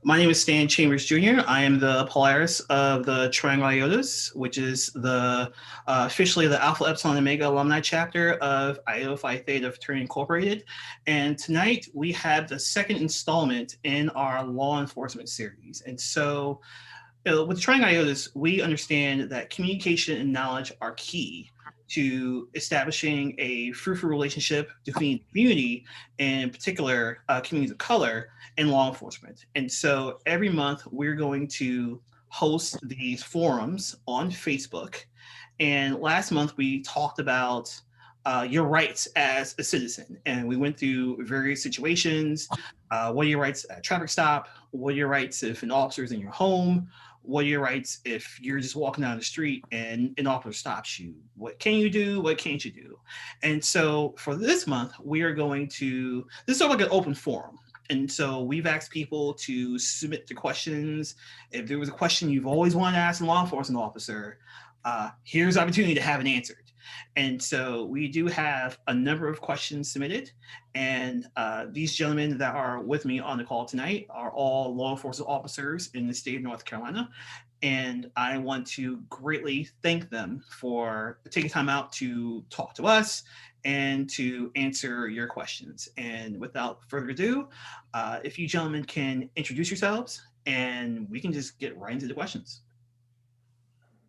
My name is Stan Chambers Jr. I am the Polaris of the Triangle Iotas, which is the officially the Alpha Epsilon Omega alumni chapter of Iota Phi Theta Fraternity Incorporated. And tonight we have the second installment in our law enforcement series. And so with the Triangle Iotas, we understand that communication and knowledge are key to establishing a fruitful relationship between community, and in particular, communities of color, and law enforcement. And so every month we're going to host these forums on Facebook. And last month we talked about your rights as a citizen, and we went through various situations. What are your rights at a traffic stop? What are your rights if an officer is in your home? What are your rights if you're just walking down the street and an officer stops you? What can you do? What can't you do? And so for this month, we are going to, this is sort of like an open forum. And so we've asked people to submit the questions. If there was a question you've always wanted to ask a law enforcement officer, here's the opportunity to have it answered. And so we do have a number of questions submitted. And these gentlemen that are with me on the call tonight are all law enforcement officers in the state of North Carolina. And I want to greatly thank them for taking time out to talk to us and to answer your questions. And without further ado, if you gentlemen can introduce yourselves, and we can just get right into the questions.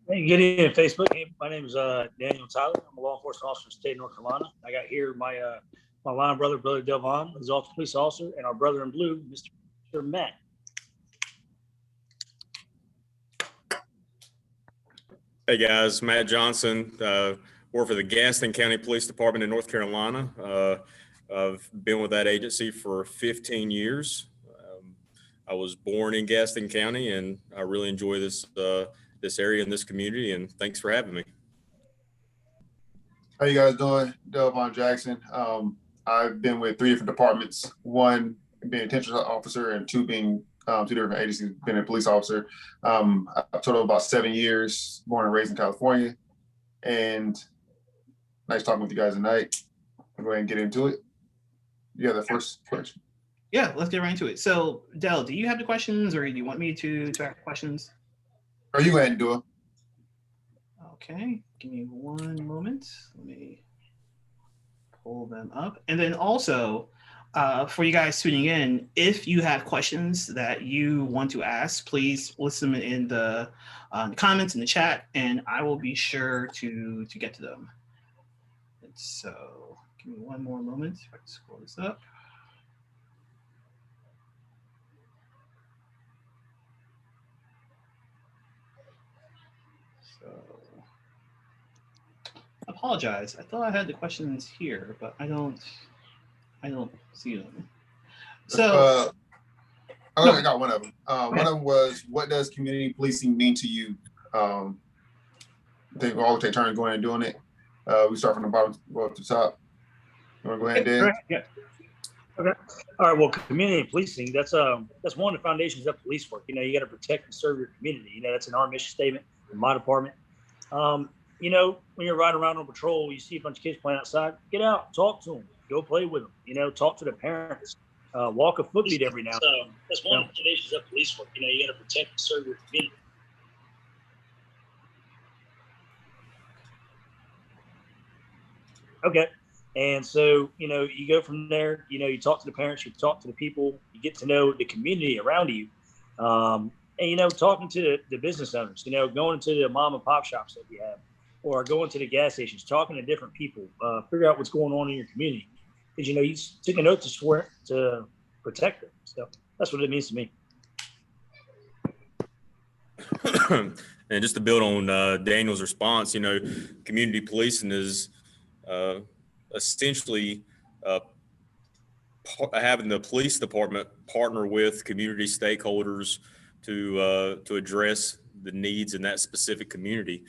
Hey, get in Facebook. Hey, my name is Daniel Tyler. I'm a law enforcement officer in the state of North Carolina. I got here my line brother, Brother Delvon, who's also a police officer, and our brother in blue, Mr. Matt. Hey guys, Matt Johnson, work for the Gaston County Police Department in North Carolina. I've been with that agency for 15 years. I was born in Gaston County, and I really enjoy this area and this community, and thanks for having me. How you guys doing? Delvon Jackson. I've been with 3 different departments, 1 being a detention officer and 2 being 2 different agencies, being a police officer. A total of about 7 years, born and raised in California. And nice talking with you guys tonight. I'll go ahead and get into it. You have the first question? Yeah, let's get right into it. So Del, do you have the questions, or do you want me to ask questions? Or you go ahead and do it. Okay, give me one moment. Let me pull them up. And then also, for you guys tuning in, if you have questions that you want to ask, please list them in the comments in the chat, and I will be sure to get to them. And so give me one more moment if I can scroll this up. So, I apologize. I thought I had the questions here, but I don't see them. So, I got one of them. One of them was, what does community policing mean to you? I think we'll all take turns going and doing it. We start from the bottom, go up to the top. You want to go ahead, Dan? Yeah. Okay. All right. Well, community policing, that's one of the foundations of police work. You got to protect and serve your community. That's in our mission statement in my department. When you're riding around on patrol, you see a bunch of kids playing outside, get out, talk to them, go play with them, talk to the parents, walk a foot beat every now and then. That's one of the foundations of police work. You got to protect and serve your community. Okay. And so, you go from there, you talk to the parents, you talk to the people, you get to know the community around you. And, talking to the business owners, going to the mom and pop shops that you have, or going to the gas stations, talking to different people, figure out what's going on in your community. Because, you took a note to swear to protect them. So that's what it means to me. And just to build on Daniel's response, community policing is essentially having the police department partner with community stakeholders to address the needs in that specific community.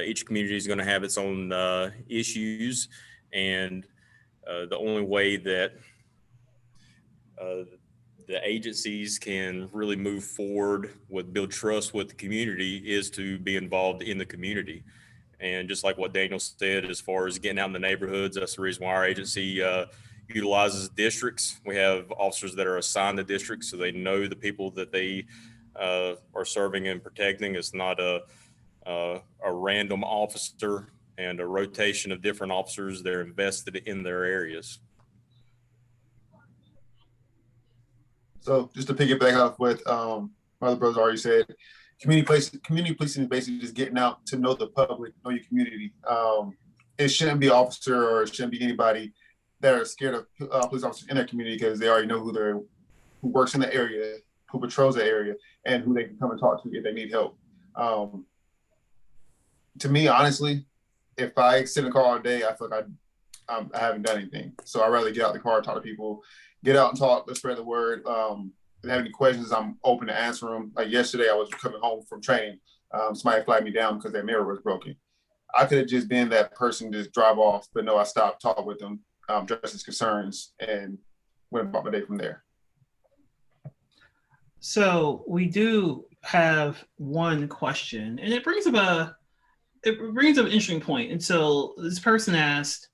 Each community is going to have its own issues, and the only way that the agencies can really move forward with build trust with the community is to be involved in the community. And just like what Daniel said, as far as getting out in the neighborhoods, that's the reason why our agency utilizes districts. We have officers that are assigned to districts, so they know the people that they are serving and protecting. It's not a random officer and a rotation of different officers. They're invested in their areas. So just to piggyback off what my other brothers already said, community policing is basically just getting out to know the public, know your community. It shouldn't be an officer or it shouldn't be anybody that are scared of police officers in their community because they already know who works in the area, who patrols the area, and who they can come and talk to if they need help. To me, honestly, if I sit in the car all day, I feel like I haven't done anything. So I'd rather get out the car, talk to people, get out and talk, let's spread the word. If they have any questions, I'm open to answer them. Like yesterday, I was coming home from training. Somebody flagged me down because their mirror was broken. I could have just been that person to just drive off, but no, I stopped, talked with them, addressed his concerns, and went about my day from there. So we do have one question, and it brings up an interesting point. And so this person asked,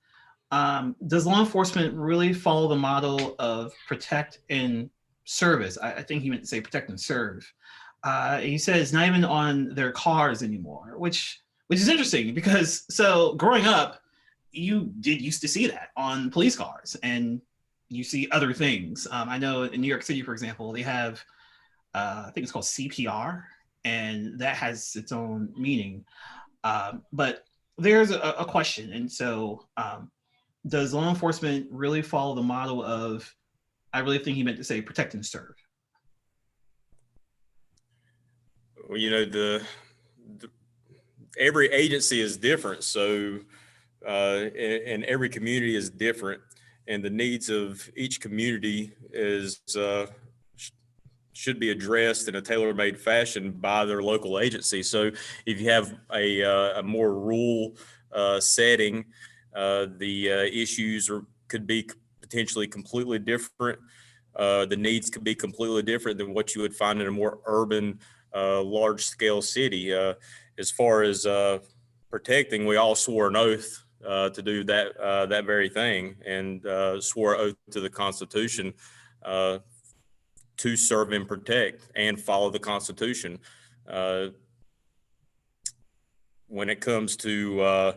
does law enforcement really follow the model of protect and service? I think he meant to say protect and serve. He says not even on their cars anymore, which is interesting because so growing up, you did used to see that on police cars and you see other things. I know in New York City, for example, they have, I think it's called CPR, and that has its own meaning. But there's a question. And so does law enforcement really follow the model of, I really think he meant to say protect and serve? Well, you know, every agency is different. So, and every community is different, and the needs of each community should be addressed in a tailor-made fashion by their local agency. So if you have a more rural setting, the issues could be potentially completely different. The needs could be completely different than what you would find in a more urban, large-scale city. As far as protecting, we all swore an oath to do that very thing, and swore oath to the Constitution to serve and protect and follow the Constitution. When it comes to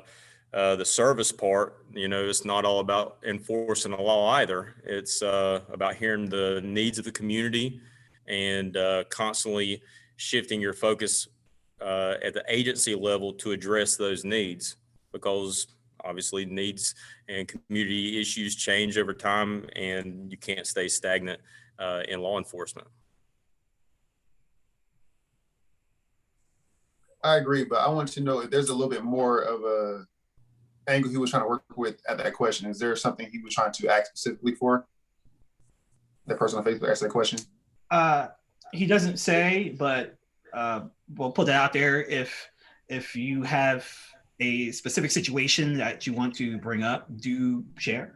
the service part, you know, it's not all about enforcing the law either. It's about hearing the needs of the community and constantly shifting your focus at the agency level to address those needs, because obviously needs and community issues change over time and you can't stay stagnant in law enforcement. I agree, but I want to know if there's a little bit more of a angle he was trying to work with at that question. Is there something he was trying to ask specifically for? That person on Facebook asked that question. He doesn't say, but we'll put that out there. If you have a specific situation that you want to bring up, do share.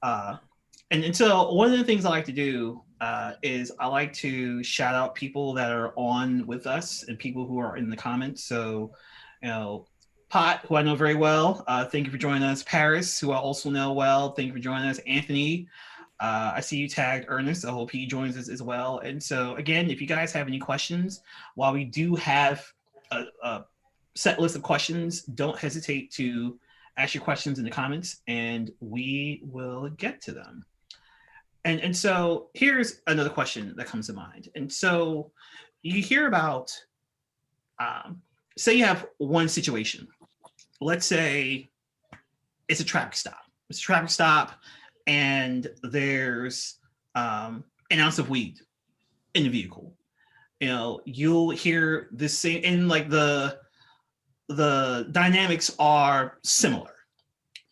And so one of the things I like to do is I like to shout out people that are on with us and people who are in the comments. So, you know, Pot, who I know very well, thank you for joining us. Paris, who I also know well, thank you for joining us. Anthony, I see you tagged Ernest. I hope he joins us as well. And so again, if you guys have any questions, while we do have a set list of questions, don't hesitate to ask your questions in the comments and we will get to them. And so here's another question that comes to mind. And so you hear about, say you have one situation. Let's say it's a traffic stop. It's a traffic stop and there's an ounce of weed in the vehicle. You know, you'll hear the same, and like the dynamics are similar.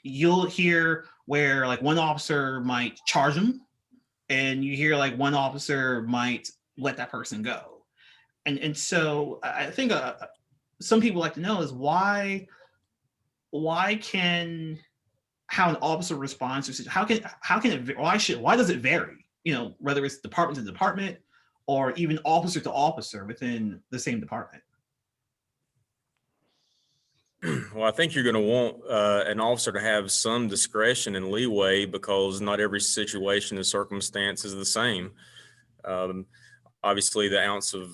You'll hear where like one officer might charge them, and you hear like one officer might let that person go. And so I think some people like to know is why how an officer responds to how does it vary? You know, whether it's department to department or even officer to officer within the same department. Well, I think you're going to want an officer to have some discretion and leeway because not every situation and circumstance is the same. Um, Obviously, the ounce of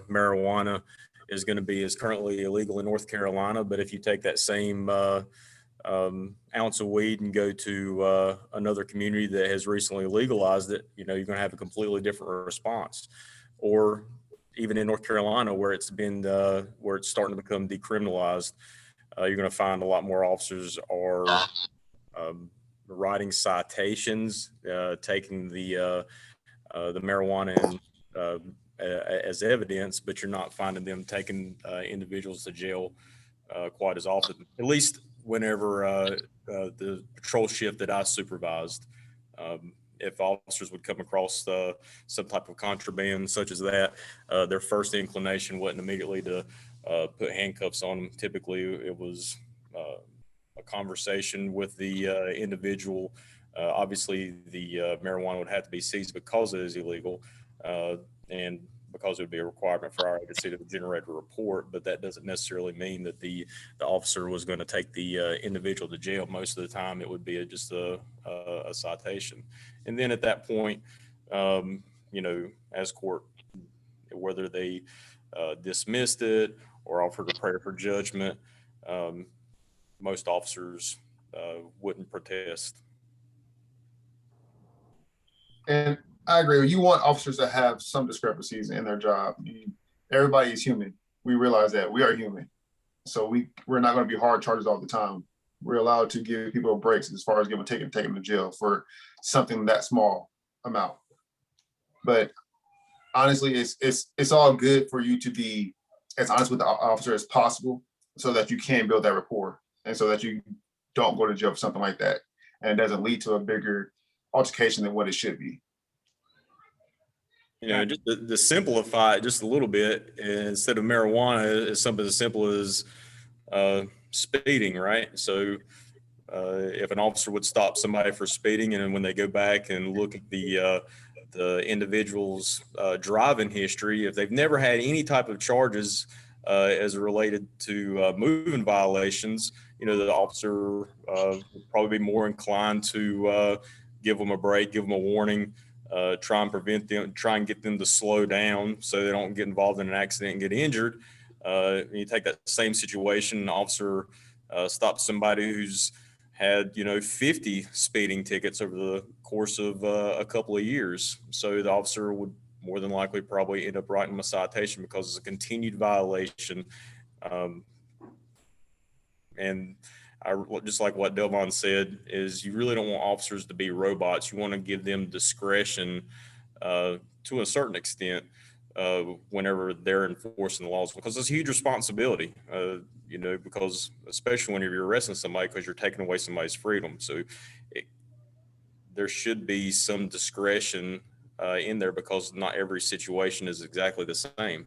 marijuana is going to be is currently illegal in North Carolina, but if you take that same ounce of weed and go to another community that has recently legalized it, you're going to have a completely different response. Or even in North Carolina, where it's been where it's starting to become decriminalized, you're going to find a lot more officers are writing citations, taking the marijuana and as evidence, but you're not finding them taking individuals to jail quite as often. At least whenever the patrol shift that I supervised, if officers would come across some type of contraband such as that, their first inclination wasn't immediately to put handcuffs on them. Typically, it was a conversation with the individual. Obviously, the marijuana would have to be seized because it is illegal, and because it would be a requirement for our agency to generate a report, but that doesn't necessarily mean that the officer was going to take the individual to jail. Most of the time, it would be just a citation. And then at that point, as court, whether they dismissed it or offered a prayer for judgment, most officers wouldn't protest. And I agree. You want officers to have some discrepancies in their job. Everybody is human. We realize that we are human. So we're not going to be hard charges all the time. We're allowed to give people breaks as far as give them take them to jail for something that small amount. But honestly, it's all good for you to be as honest with the officer as possible so that you can build that rapport and so that you don't go to jail for something like that and it doesn't lead to a bigger altercation than what it should be. Just to simplify it just a little bit, instead of marijuana, it's something as simple as speeding, right? So if an officer would stop somebody for speeding, and then when they go back and look at the individual's driving history, if they've never had any type of charges as related to moving violations, the officer would probably be more inclined to give them a break, give them a warning, try and get them to slow down so they don't get involved in an accident and get injured. You take that same situation, an officer stops somebody who's had 50 speeding tickets over the course of a couple of years. So the officer would more than likely probably end up writing them a citation because it's a continued violation. And just like what Delvon said, is you really don't want officers to be robots. You want to give them discretion to a certain extent whenever they're enforcing the laws, because it's a huge responsibility, because especially when you're arresting somebody because you're taking away somebody's freedom. So there should be some discretion in there because not every situation is exactly the same.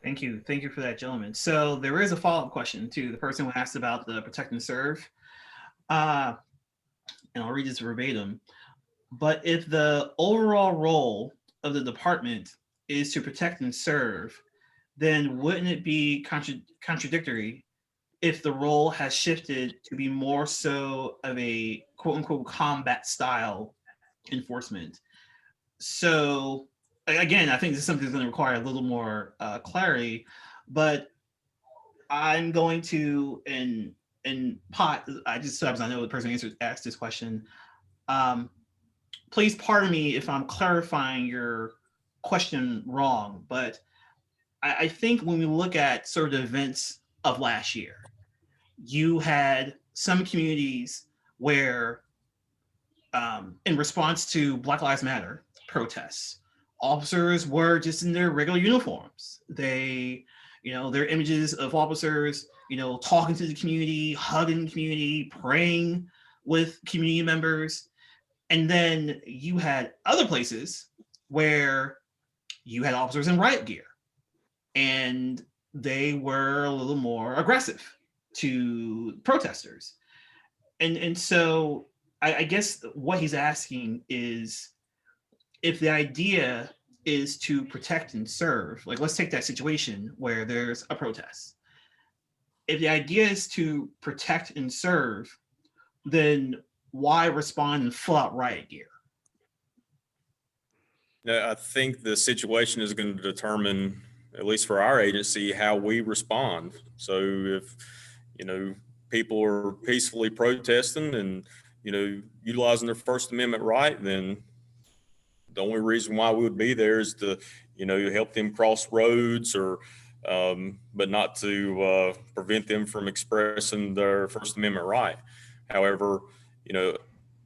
Thank you for that, gentlemen. So there is a follow-up question to the person who asked about the protect and serve, and I'll read this verbatim. But if the overall role of the department is to protect and serve, then wouldn't it be contradictory if the role has shifted to be more so of a quote unquote combat style enforcement? So again, I think this is something that's going to require a little more clarity, but I'm going to, and Pot, I just so I know the person asked this question. Please pardon me if I'm clarifying your question wrong, but I think when we look at sort of the events of last year, you had some communities where, in response to Black Lives Matter protests, officers were just in their regular uniforms. They, their images of officers, talking to the community, hugging the community, praying with community members. And then you had other places where you had officers in riot gear and they were a little more aggressive to protesters. And so I guess what he's asking is, if the idea is to protect and serve, like let's take that situation where there's a protest if the idea is to protect and serve, then why respond in full out riot gear? Now, I think the situation is going to determine, at least for our agency, how we respond. So if, people are peacefully protesting and, utilizing their First Amendment right, then the only reason why we would be there is to, help them cross roads or, but not to prevent them from expressing their First Amendment right. However,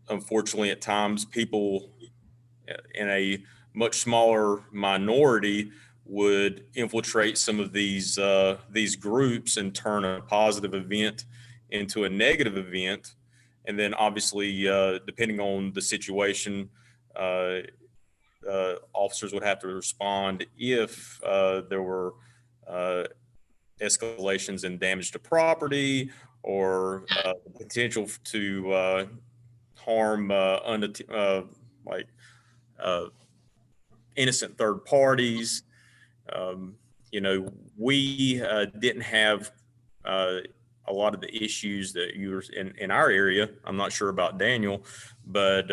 unfortunately, at times people in a much smaller minority would infiltrate some of these groups and turn a positive event into a negative event. And then obviously, depending on the situation, officers would have to respond if there were escalations in damage to property or potential to harm like innocent third parties. We didn't have a lot of the issues that you were in our area. I'm not sure about Daniel, but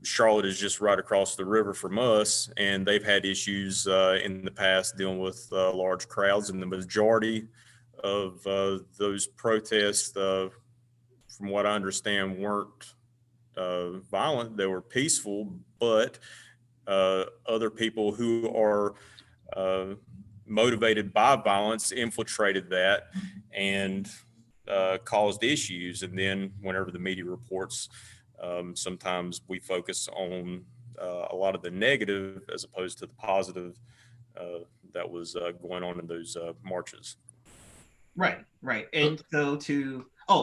Charlotte is just right across the river from us, and they've had issues in the past dealing with large crowds. And the majority of those protests, from what I understand, weren't violent. They were peaceful, but other people who are motivated by violence infiltrated that and caused issues. And then whenever the media reports, sometimes we focus on a lot of the negative as opposed to the positive that was going on in those marches. Right. And so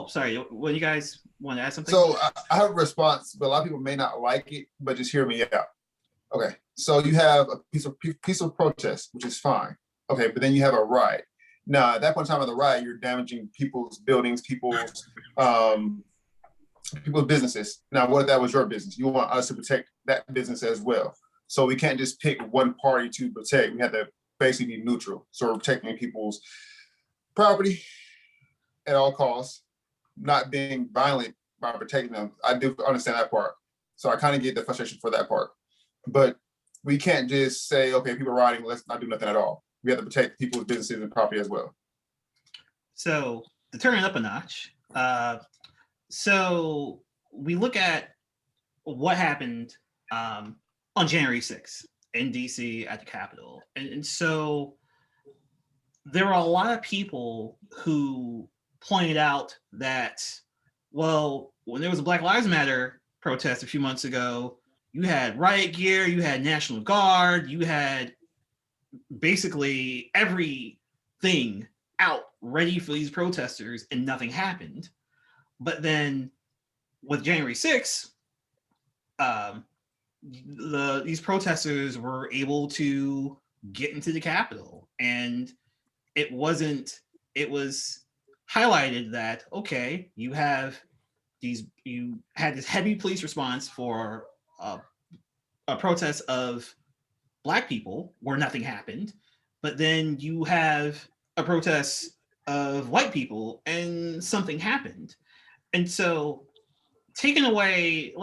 sorry, what you guys want to add something? So I have a response, but a lot of people may not like it, but just hear me out. Okay, so you have a piece of protest, which is fine. Okay, but then you have a riot. Now, at that point in time of the riot, you're damaging people's buildings, people's businesses. Now, what if that was your business? You want us to protect that business as well. So we can't just pick one party to protect. We have to basically be neutral. So we're protecting people's property at all costs, not being violent by protecting them. I do understand that part. So I kind of get the frustration for that part. But we can't just say, okay, people are rioting, let's not do nothing at all. We have to protect people's businesses and property as well. So to turn it up a notch, so we look at what happened on January 6th in DC at the Capitol. And so there were a lot of people who pointed out that, well, when there was a Black Lives Matter protest a few months ago, you had riot gear, you had National Guard, you had basically everything out ready for these protesters, and nothing happened. But then with January 6th, these protesters were able to get into the Capitol, and it was highlighted that, okay, you had this heavy police response for a protest of Black people where nothing happened, but then you have a protest of white people and something happened. And so taking away,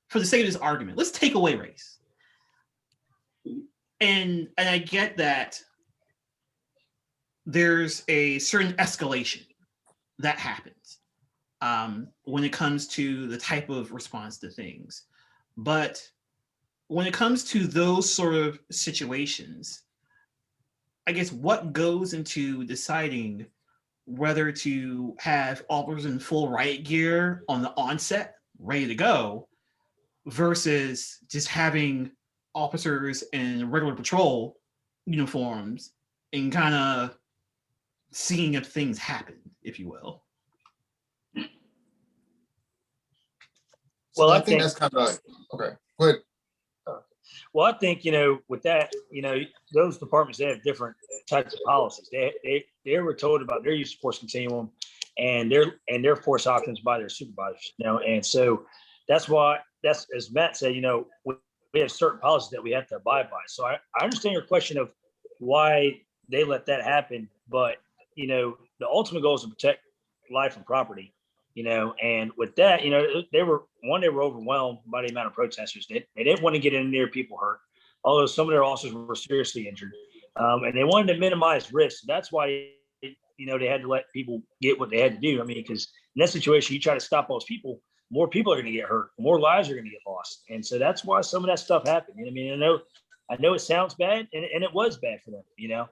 for the sake of this argument, let's take away race. And I get that there's a certain escalation that happens when it comes to the type of response to things. But when it comes to those sort of situations, I guess what goes into deciding whether to have officers in full riot gear on the onset, ready to go, versus just having officers in regular patrol uniforms and kind of seeing if things happen, if you will. Well, I think that's kind of like, okay, go ahead. Well, I think, with that, those departments, they have different types of policies. They were told about their use of force continuum and their force options by their supervisors, and so that's as Matt said, we have certain policies that we have to abide by. So I understand your question of why they let that happen, but the ultimate goal is to protect life and property, and with that, they were overwhelmed by the amount of protesters. They didn't want to get in near people hurt, although some of their officers were seriously injured. And they wanted to minimize risk. That's why, they had to let people get what they had to do. I mean, because in that situation, you try to stop those people, more people are going to get hurt, more lives are going to get lost. And so that's why some of that stuff happened. I mean, I know it sounds bad, and it was bad for them,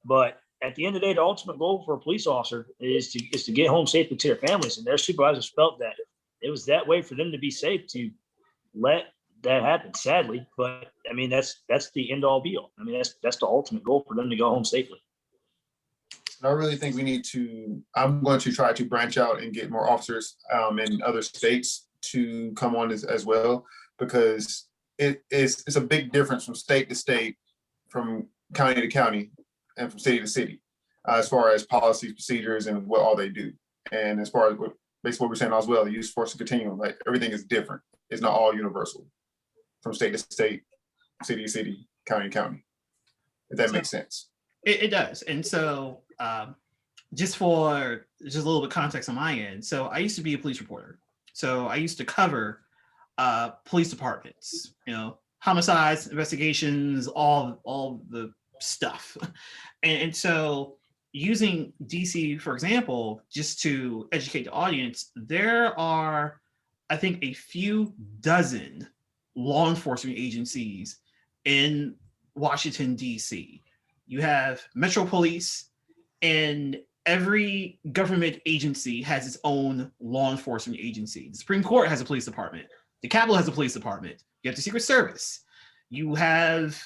but at the end of the day, the ultimate goal for a police officer is to get home safely to their families. And their supervisors felt that it was that way for them to be safe to let that happen, sadly. But I mean, that's the end all be all. I mean, that's the ultimate goal for them to go home safely. I really think I'm going to try to branch out and get more officers in other states to come on as well, because it's a big difference from state to state, from county to county, and from city to city, as far as policies, procedures, and what all they do. And as far as basically what we're saying as well, the use of force continuum, like everything is different. It's not all universal from state to state, city to city, county to county, if that makes sense. It does. And so just a little bit of context on my end. So I used to be a police reporter. So I used to cover police departments, homicides, investigations, all the stuff. And so using DC, for example, just to educate the audience, there are, I think, a few dozen law enforcement agencies in Washington, DC. You have Metro Police, and every government agency has its own law enforcement agency. The Supreme Court has a police department. The Capitol has a police department. You have the Secret Service. You have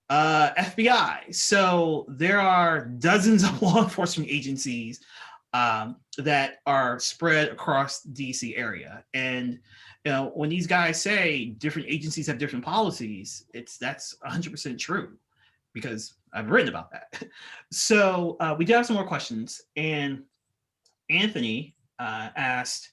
FBI. So there are dozens of law enforcement agencies that are spread across the DC area. And when these guys say different agencies have different policies, that's 100% true, because I've written about that. So we do have some more questions. And Anthony asked,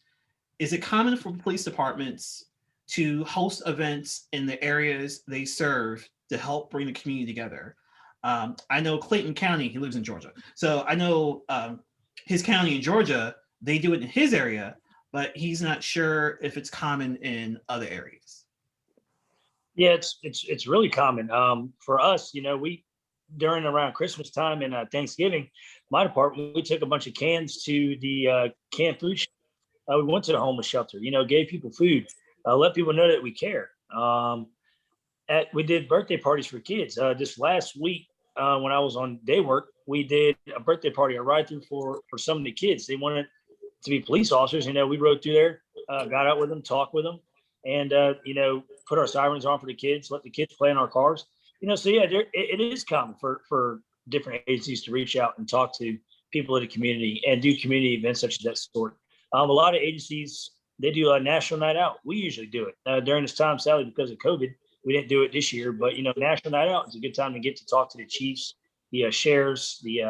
is it common for police departments to host events in the areas they serve to help bring the community together? I know Clayton County, he lives in Georgia. So I know his county in Georgia, they do it in his area, but he's not sure if it's common in other areas. Yeah, it's really common. For us, we during around Christmas time and Thanksgiving, my department, we took a bunch of cans to the canned food. We went to the homeless shelter, gave people food, let people know that we care. We did birthday parties for kids. This last week, when I was on day work, we did a birthday party, a ride through for some of the kids. They wanted to be police officers. We rode through there, got out with them, talked with them, and put our sirens on for the kids, let the kids play in our cars. So yeah, it is common for different agencies to reach out and talk to people in the community and do community events such as that sort. A lot of agencies, they do a national night out. We usually do it during this time, sadly, because of COVID. We didn't do it this year, but National Night Out is a good time to get to talk to the chiefs, the sheriffs, the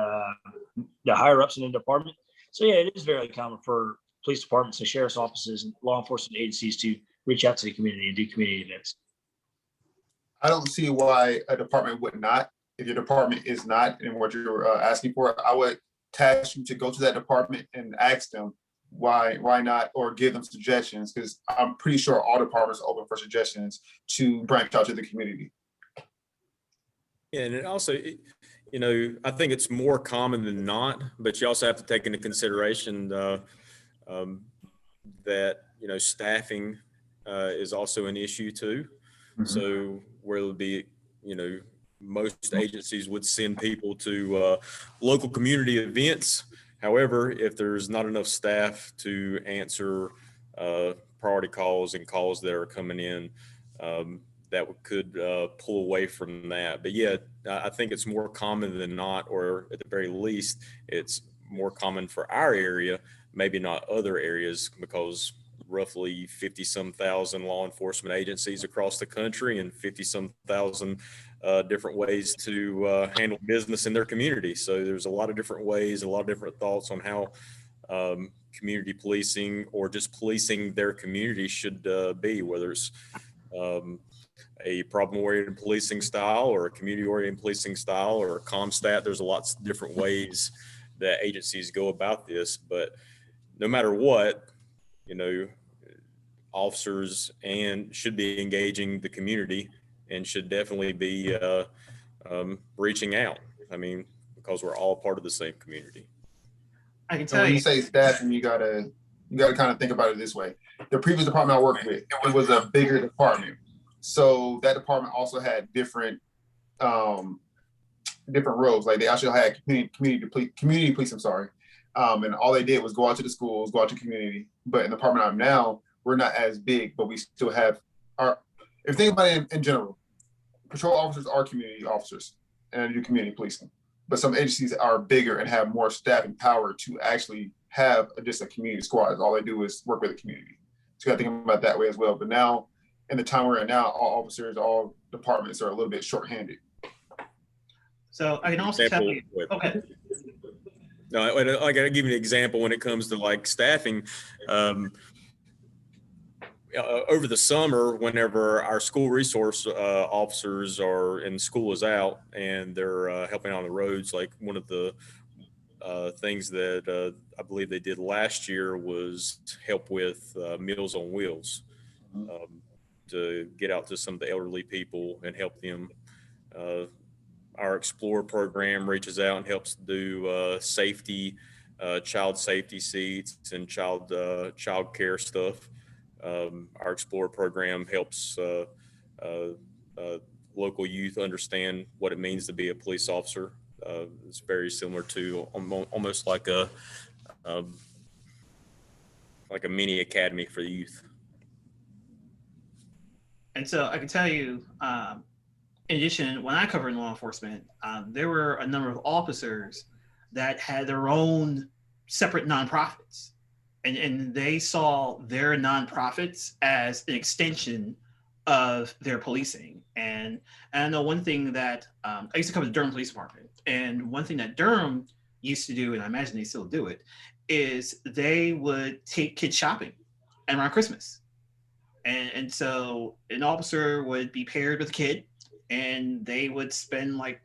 higher ups in the department. So yeah, it is very common for police departments and sheriff's offices and law enforcement agencies to reach out to the community and do community events. I don't see why a department would not. If your department is not in what you're asking for, I would task you to go to that department and ask them why not, or give them suggestions, because I'm pretty sure all departments are open for suggestions to branch out to the community. Yeah, and it also, I think it's more common than not, but you also have to take into consideration that staffing is also an issue too. Mm-hmm. So where it'll be, most agencies would send people to local community events. However, if there's not enough staff to answer priority calls and calls that are coming in, that could pull away from that. But yeah, I think it's more common than not, or at the very least, it's more common for our area, maybe not other areas, because roughly 50-some thousand law enforcement agencies across the country and 50-some thousand different ways to handle business in their community. So there's a lot of different ways, a lot of different thoughts on how community policing or just policing their community should be, whether it's a problem-oriented policing style or a community-oriented policing style or a ComStat. There's lots of different ways that agencies go about this. But no matter what, officers and should be engaging the community and should definitely be reaching out. I mean, because we're all part of the same community. I can And tell when you. you say staffing, you gotta kind of think about it this way. The previous department I worked with, it was a bigger department, so that department also had different roles. Like they actually had community police. I'm sorry, and all they did was go out to the schools, go out to community. But in the department I'm now, we're not as big, but we still have our. If you think about it in general, patrol officers are community officers and do community policing. But some agencies are bigger and have more staff and power to actually have just a community squad. All they do is work with the community. So you got to think about it that way as well. But now, in the time we're in now, all officers, all departments are a little bit shorthanded. So I can also tell you. Okay. No, I got to give you an example when it comes to like staffing. Over the summer, whenever our school resource officers are and school is out and they're helping on the roads, like one of the things that I believe they did last year was help with Meals on Wheels, to get out to some of the elderly people and help them. Our Explore program reaches out and helps do safety, child safety seats and child care stuff. Our Explore program helps local youth understand what it means to be a police officer. It's very similar to almost like a mini academy for the youth. And so I can tell you, in addition, when I covered law enforcement, there were a number of officers that had their own separate nonprofits. And they saw their nonprofits as an extension of their policing. And I know one thing that I used to cover the Durham Police Department. And one thing that Durham used to do, and I imagine they still do it, is they would take kids shopping and around Christmas. And so an officer would be paired with a kid and they would spend like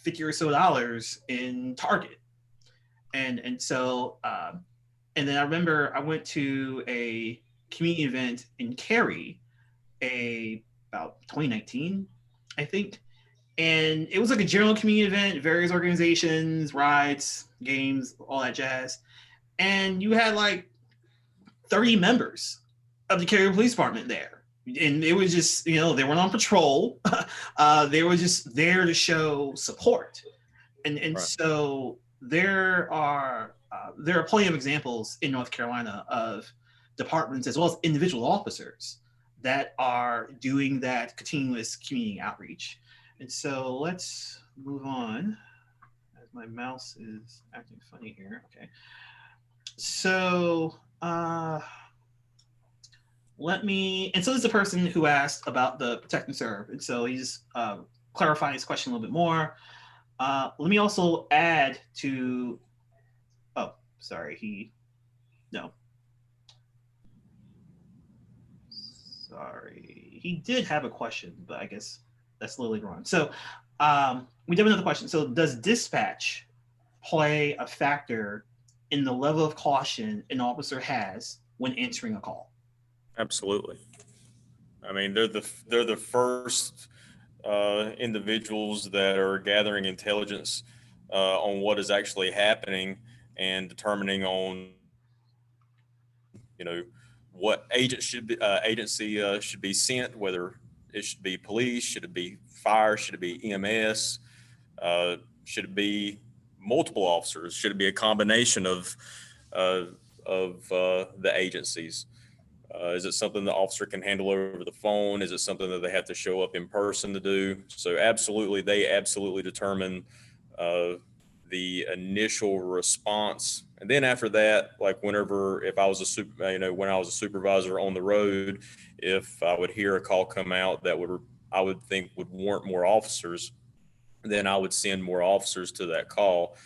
$50 or so in Target. And so, and then I remember I went to a community event in Cary, about 2019, I think. And it was like a general community event, various organizations, rides, games, all that jazz. And you had like 30 members of the Cary Police Department there. And it was just, they weren't on patrol. They were just there to show support. And right. So there are plenty of examples in North Carolina of departments as well as individual officers that are doing that continuous community outreach. And so let's move on as my mouse is acting funny here. Okay. So and so this is the person who asked about the protect and serve. And so he's clarifying his question a little bit more. Let me also add to, he did have a question, but I guess that's a little later on. So we have another question. So does dispatch play a factor in the level of caution an officer has when answering a call? Absolutely. I mean, they're the first individuals that are gathering intelligence on what is actually happening and determining on, what agency should be sent, whether it should be police, should it be fire, should it be EMS, should it be multiple officers, should it be a combination of the agencies. Is it something the officer can handle over the phone? Is it something that they have to show up in person to do? So they absolutely determine the initial response. And then after that, like if I was when I was a supervisor on the road, if I would hear a call come out that I would think would warrant more officers, then I would send more officers to that call.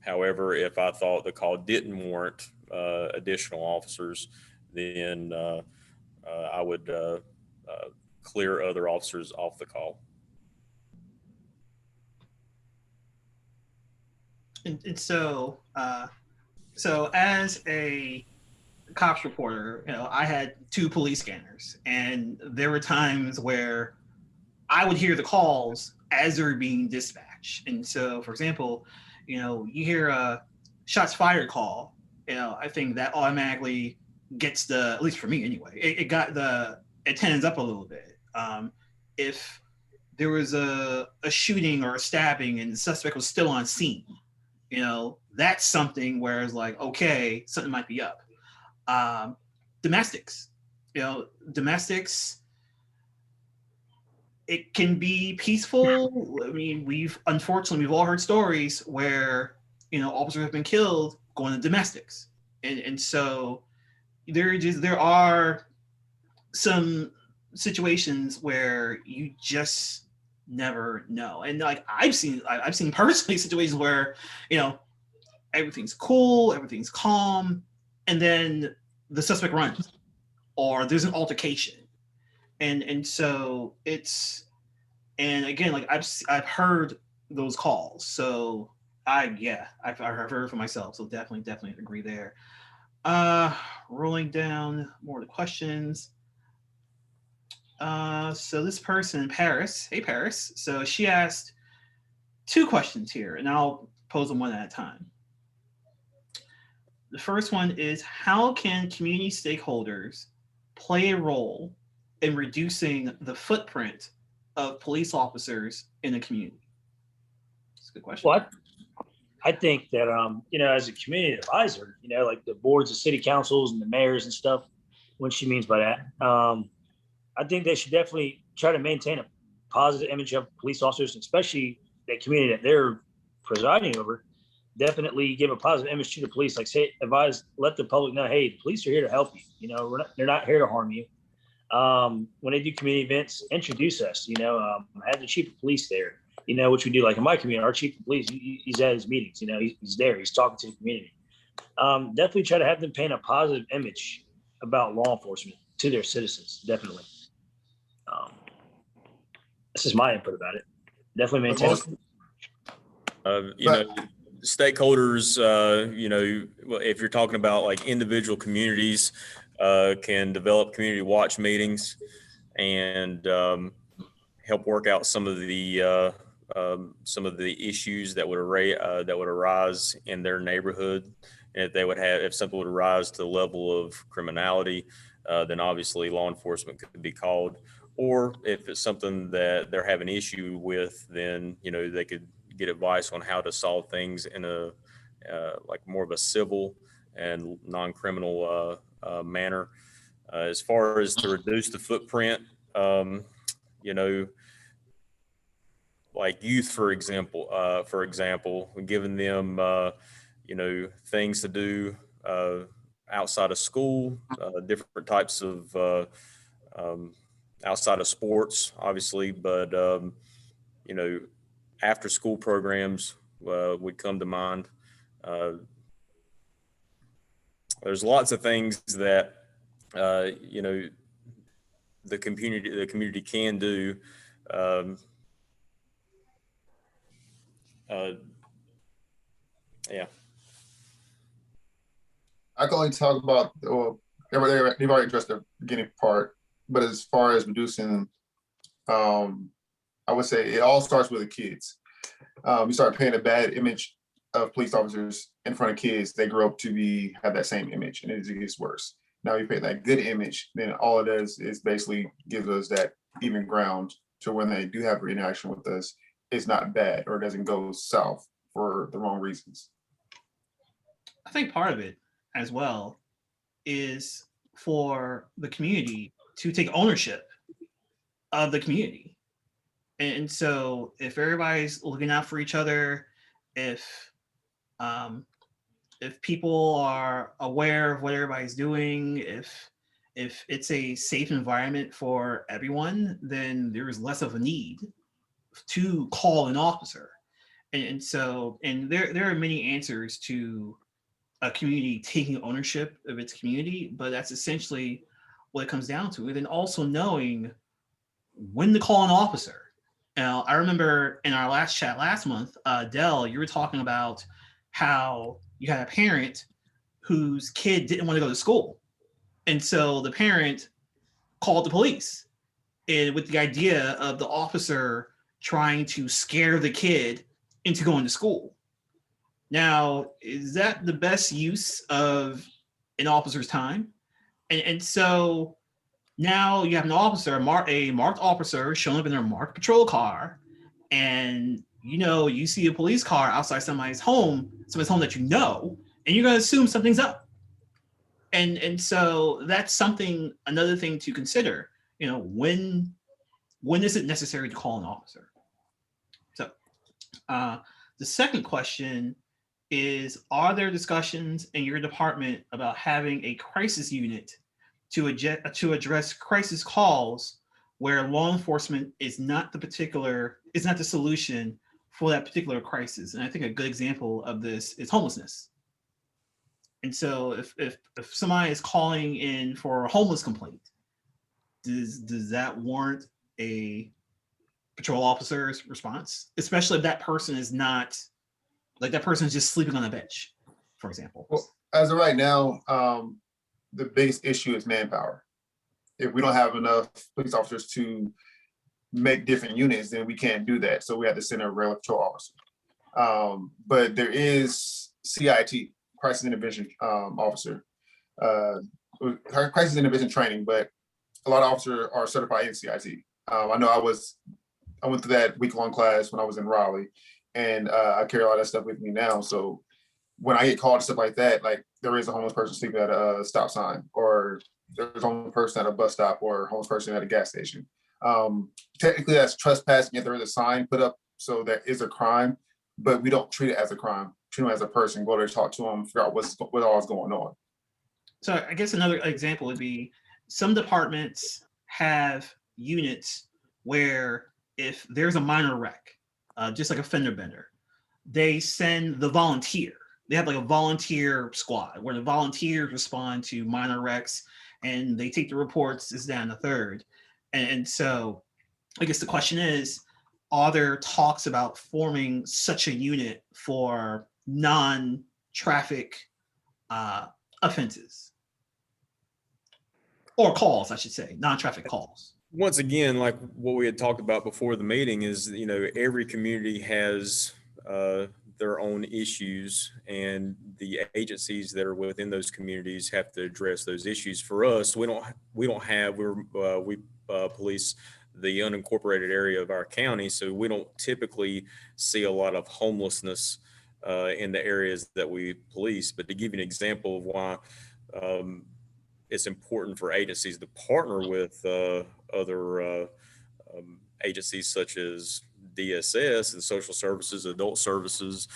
However, if I thought the call didn't warrant additional officers, then I would clear other officers off the call. And so as a cops reporter, I had 2 police scanners, and there were times where I would hear the calls as they're being dispatched. And so, for example, you hear a shots fired call, I think that automatically gets at least for me anyway, it got the antennas up a little bit. If there was a shooting or a stabbing and the suspect was still on scene, that's something where it's like, okay, something might be up. Um, domestics, domestics, it can be peaceful. I mean, we've all heard stories where, officers have been killed going to domestics. And so there are some situations where you just never know. And like I've seen personally situations where, everything's cool, everything's calm, and then the suspect runs or there's an altercation. And so and again, like I've heard those calls. So I've heard for myself. So definitely agree there. Rolling down more of the questions. So this person, Paris, hey Paris. So she asked 2 questions here, and I'll pose them one at a time. The first one is, how can community stakeholders play a role in reducing the footprint of police officers in the community? That's a good question. Well, I think that, as a community advisor, like the boards of city councils and the mayors and stuff, what she means by that, I think they should definitely try to maintain a positive image of police officers, especially that community that they're presiding over. Definitely give a positive image to the police, like let the public know, hey, the police are here to help you. They're not here to harm you. When they do community events, introduce us, have the chief of police there, which we do. Like in my community, our chief of police, he's at his meetings, he's there, he's talking to the community. Definitely try to have them paint a positive image about law enforcement to their citizens. Definitely. This is my input about it. Definitely maintain. Stakeholders, if you're talking about like individual communities, can develop community watch meetings and help work out some of the issues that would arise in their neighborhood. And if something would arise to the level of criminality, then obviously law enforcement could be called. Or if it's something that they're having issue with, then they could get advice on how to solve things in a like more of a civil and non-criminal manner. As far as to reduce the footprint, like youth, for example, giving them things to do outside of school, different types of outside of sports, obviously, but after school programs would come to mind. There's lots of things that the community can do. Yeah. I can only talk about, they've already addressed the beginning part, but as far as reducing, I would say it all starts with the kids. You start painting a bad image of police officers in front of kids, they grow up to have that same image, and it gets worse. Now you paint that good image, then all it does is basically gives us that even ground to when they do have interaction with us, it's not bad or it doesn't go south for the wrong reasons. I think part of it as well is for the community to take ownership of the community. And so if everybody's looking out for each other, if people are aware of what everybody's doing, if it's a safe environment for everyone, then there is less of a need to call an officer. And so there are many answers to a community taking ownership of its community, but that's essentially what it comes down to. And then also knowing when to call an officer. Now, I remember in our last chat last month, Dell, you were talking about how you had a parent whose kid didn't want to go to school. And so the parent called the police, and with the idea of the officer trying to scare the kid into going to school. Now, is that the best use of an officer's time? And so now you have an officer, a marked officer showing up in their marked patrol car, and you see a police car outside somebody's home that you know, and you're going to assume something's up. And so that's another thing to consider. When is it necessary to call an officer? So the second question is, are there discussions in your department about having a crisis unit to address crisis calls where law enforcement is not the solution for that particular crisis? And I think a good example of this is homelessness. And so if somebody is calling in for a homeless complaint, does that warrant a patrol officer's response, especially if that person is not, like, that person is just sleeping on a bench, for example? Well, as of right now, the biggest issue is manpower. If we don't have enough police officers to make different units, then we can't do that. So we have to send a regular patrol officer. But there is CIT, crisis intervention officer, crisis intervention training, but a lot of officers are certified in CIT. I know I went through that week-long class when I was in Raleigh, and I carry a lot of that stuff with me now. So when I get called and stuff like that, like there is a homeless person sleeping at a stop sign, or there's a homeless person at a bus stop, or a homeless person at a gas station. Technically that's trespassing if there is a sign put up, so that is a crime, but we don't treat it as a crime. Treat them as a person, go there, talk to them, figure out what all is going on. So I guess another example would be, some departments have units where if there's a minor wreck, just like a fender bender, they send the volunteer. They have like a volunteer squad where the volunteers respond to minor wrecks, and they take the reports, this, that, and the third. And so I guess the question is, are there talks about forming such a unit for non-traffic offenses? Or calls, I should say, non-traffic calls. Once again, like what we had talked about before the meeting, is, every community has their own issues, and the agencies that are within those communities have to address those issues. For us, we police the unincorporated area of our county, so we don't typically see a lot of homelessness in the areas that we police. But to give you an example of why it's important for agencies to partner with other agencies such as DSS and social services, adult services,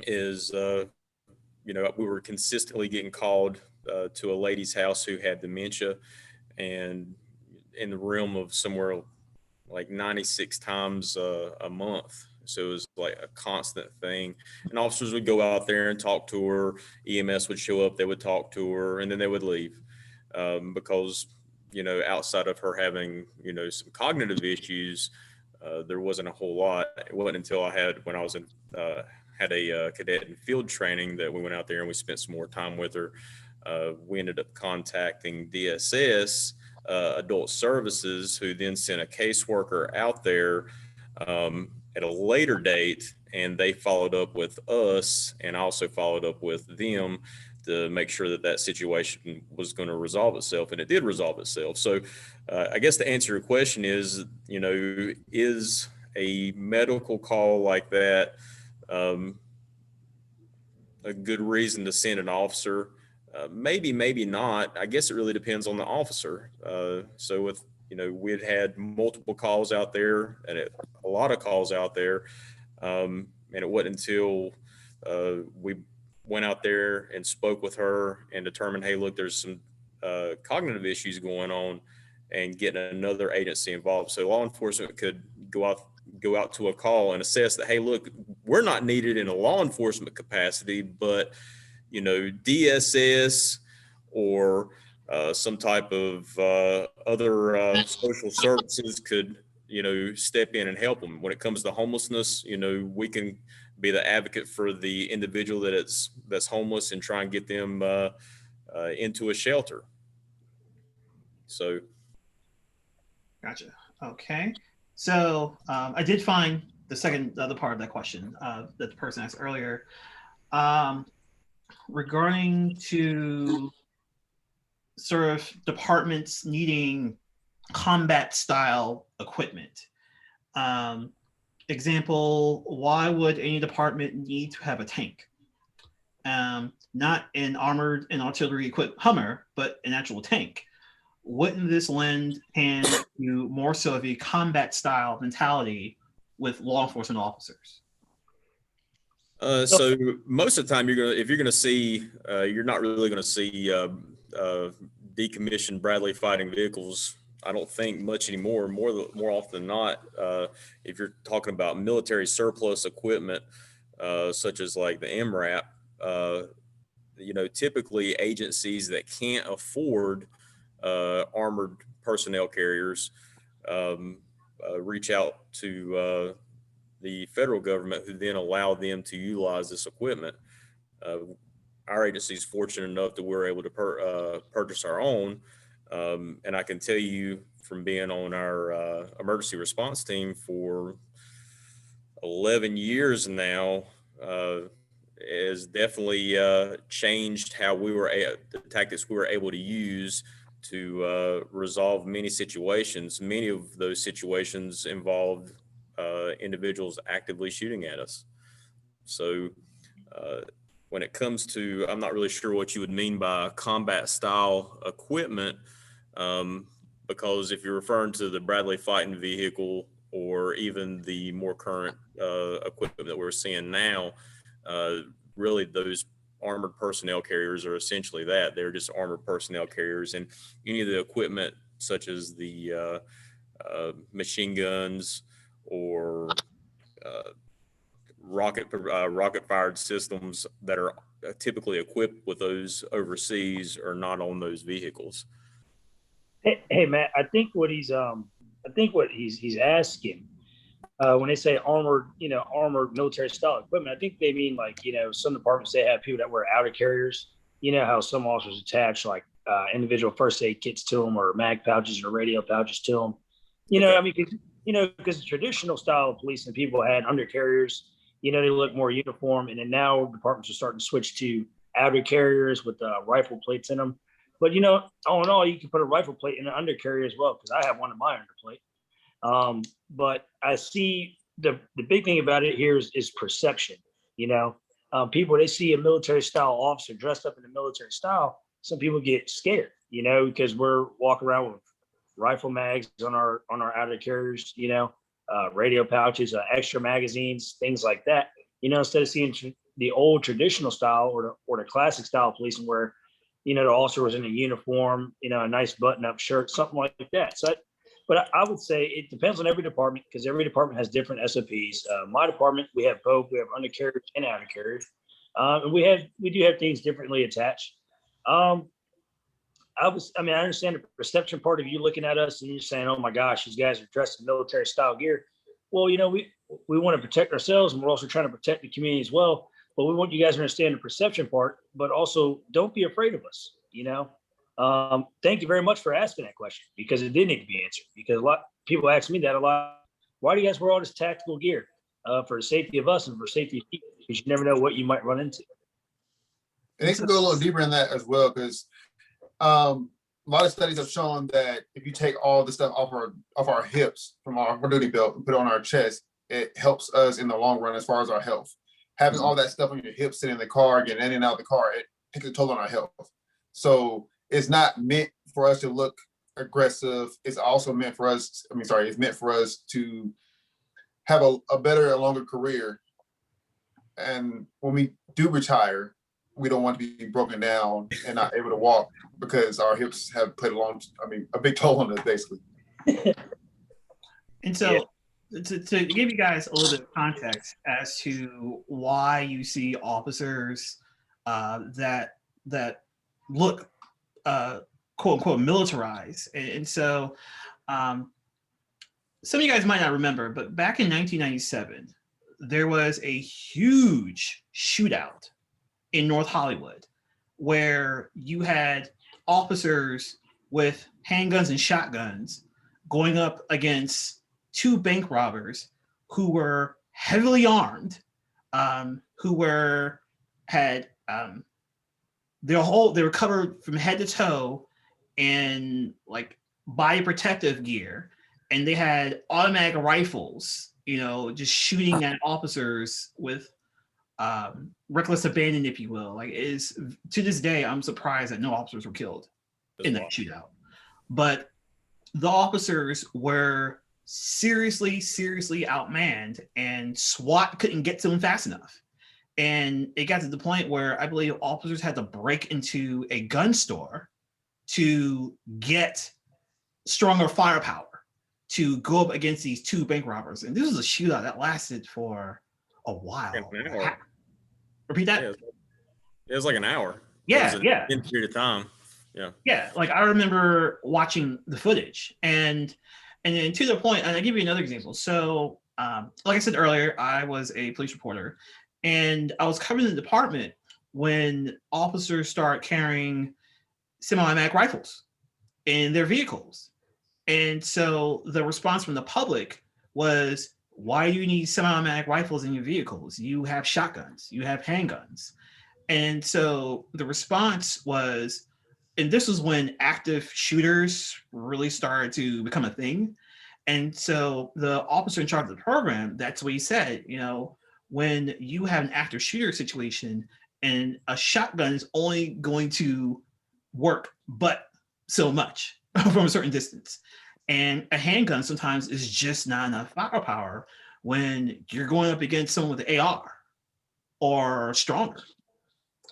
is, we were consistently getting called to a lady's house who had dementia, and in the realm of somewhere like 96 times a month. So it was like a constant thing. And officers would go out there and talk to her. EMS would show up, they would talk to her, and then they would leave. Because, outside of her having, some cognitive issues, there wasn't a whole lot. It wasn't until when I was in, had a cadet in field training, that we went out there and we spent some more time with her. We ended up contacting DSS, adult services, who then sent a caseworker out there at a later date, and they followed up with us, and also followed up with them to make sure that situation was going to resolve itself, and it did resolve itself. So I guess to answer your question is, is a medical call like that a good reason to send an officer? Maybe, maybe not. I guess it really depends on the officer. So with, we'd had multiple calls out there, and a lot of calls out there. And it wasn't until we went out there and spoke with her and determined, hey, look, there's some cognitive issues going on, and getting another agency involved. So law enforcement could go out to a call and assess that, hey, look, we're not needed in a law enforcement capacity, but DSS or some type of other social services could, step in and help them. When it comes to homelessness, we can be the advocate for the individual that's homeless and try and get them into a shelter. So. Gotcha. Okay. So I did find the other part of that question that the person asked earlier. Regarding to sort of departments needing combat style equipment. Example, why would any department need to have a tank? Not an armored and artillery equipped Hummer, but an actual tank. Wouldn't this lend hand to more so of a combat style mentality with law enforcement officers? So most of the time, if you're gonna see, you're not really gonna see decommissioned Bradley fighting vehicles. I don't think much anymore. More often than not, if you're talking about military surplus equipment, such as like the MRAP, typically agencies that can't afford armored personnel carriers reach out to the federal government, who then allow them to utilize this equipment. Our agency is fortunate enough that we're able to purchase our own. And I can tell you from being on our emergency response team for 11 years now, has definitely changed how the tactics we were able to use to resolve many situations. Many of those situations involved individuals actively shooting at us. So when it comes to, I'm not really sure what you would mean by combat style equipment, because if you're referring to the Bradley fighting vehicle or even the more current equipment that we're seeing now, really those armored personnel carriers are essentially that. They're just armored personnel carriers, and any of the equipment such as the machine guns or rocket fired systems that are typically equipped with those overseas are not on those vehicles. Hey Matt, I think what he's asking when they say armored military style equipment, I think they mean like, some departments, they have people that wear outer carriers. You know how some officers attach like individual first aid kits to them, or mag pouches or radio pouches to them. Because the traditional style of policing, people had undercarriers. They look more uniform, and then now departments are starting to switch to outer carriers with rifle plates in them. But all in all, you can put a rifle plate in an undercarrier as well, because I have one in my underplate. But I see the big thing about it here is perception. People, they see a military style officer dressed up in a military style. Some people get scared, because we're walking around with rifle mags on our outer carriers, radio pouches, extra magazines, things like that. Instead of seeing the old traditional style or the classic style policing where, the officer was in a uniform, a nice button-up shirt, something like that. So, but I would say it depends on every department, because every department has different SOPs. My department, we have both. We have undercarriers and outer carriers, and we do have things differently attached. I understand the perception part of you looking at us and you're saying, "Oh my gosh, these guys are dressed in military style gear." Well, we want to protect ourselves, and we're also trying to protect the community as well. But we want you guys to understand the perception part, but also don't be afraid of us. Thank you very much for asking that question, because it did need to be answered. Because a lot of people ask me that a lot. Why do you guys wear all this tactical gear? For the safety of us and for safety of people, because you never know what you might run into. And it can go a little deeper in that as well, because a lot of studies have shown that if you take all the stuff off our hips from our duty belt and put it on our chest, it helps us in the long run as far as our health. Having all that stuff on your hips, sitting in the car, getting in and out of the car, it takes a toll on our health. So it's not meant for us to look aggressive. It's also meant for us, it's meant for us to have a better and longer career. And when we do retire, we don't want to be broken down and not able to walk because our hips have played a big toll on us, basically. And so to give you guys a little bit of context as to why you see officers that look quote unquote militarized. And so some of you guys might not remember, but back in 1997, there was a huge shootout in North Hollywood where you had officers with handguns and shotguns going up against two bank robbers who were heavily armed, who were had they were covered from head to toe in like body protective gear, and they had automatic rifles, just shooting at officers with reckless abandon, if you will. Like, it is, to this day, I'm surprised that no officers were killed in that shootout. But the officers were seriously outmanned, and SWAT couldn't get to them fast enough. And it got to the point where I believe officers had to break into a gun store to get stronger firepower to go up against these two bank robbers. And this was a shootout that lasted for a while. Repeat that? Yeah, it was like an hour. Yeah. In period of time. Yeah. Like, I remember watching the footage, and then to the point, and I'll give you another example. So, like I said earlier, I was a police reporter, and I was covering the department when officers start carrying semi-automatic rifles in their vehicles. And so the response from the public was, why do you need semi-automatic rifles in your vehicles? You have shotguns, you have handguns. And so the response was, and this was when active shooters really started to become a thing. And so the officer in charge of the program, that's what he said, when you have an active shooter situation and a shotgun is only going to work but so much from a certain distance. And a handgun sometimes is just not enough firepower when you're going up against someone with an AR or stronger.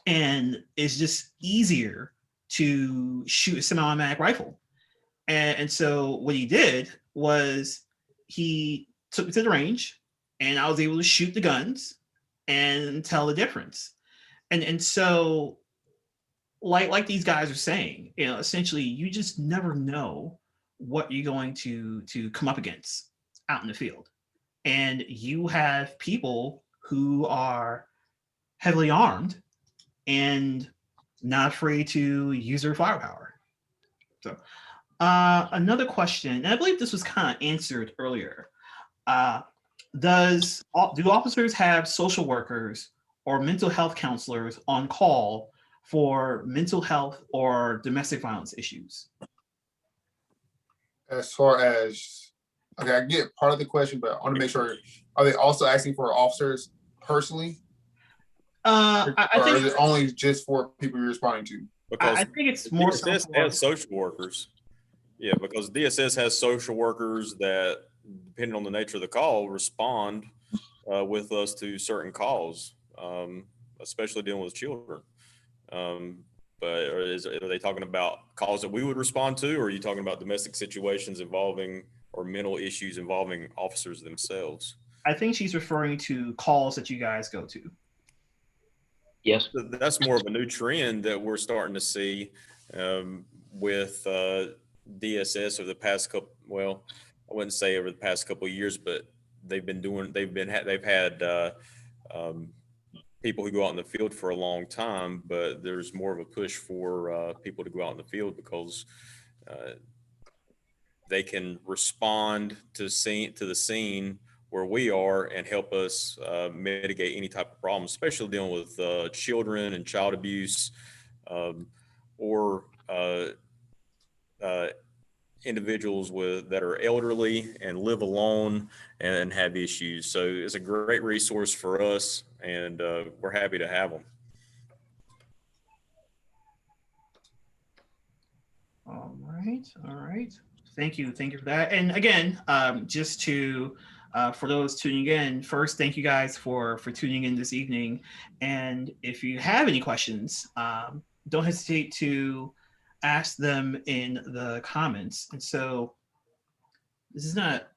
And it's just easier to shoot a semi-automatic rifle. And so what he did was he took me to the range, and I was able to shoot the guns and tell the difference. And so like these guys are saying, essentially you just never know what you're going to come up against out in the field. And you have people who are heavily armed and not afraid to use their firepower. So another question, and I believe this was kind of answered earlier. Do officers have social workers or mental health counselors on call for mental health or domestic violence issues? As far as, okay, I get part of the question, but I want to make sure, are they also asking for officers personally? I think, is it only just for people you're responding to? Because I think it's more DSS has social workers. Yeah, because DSS has social workers that, depending on the nature of the call, respond with us to certain calls, especially dealing with children. But are they talking about calls that we would respond to, or are you talking about domestic situations involving or mental issues involving officers themselves? I think she's referring to calls that you guys go to. Yes. That's more of a new trend that we're starting to see with DSS over the past couple. Well, I wouldn't say over the past couple of years, but they've had people who go out in the field for a long time, but there's more of a push for people to go out in the field because they can respond to the scene where we are and help us mitigate any type of problem, especially dealing with children and child abuse or individuals that are elderly and live alone and have issues. So it's a great resource for us, and we're happy to have them. All right. Thank you for that. And again, just to for those tuning in, first, thank you guys for tuning in this evening. And if you have any questions, don't hesitate to ask them in the comments. And so this is not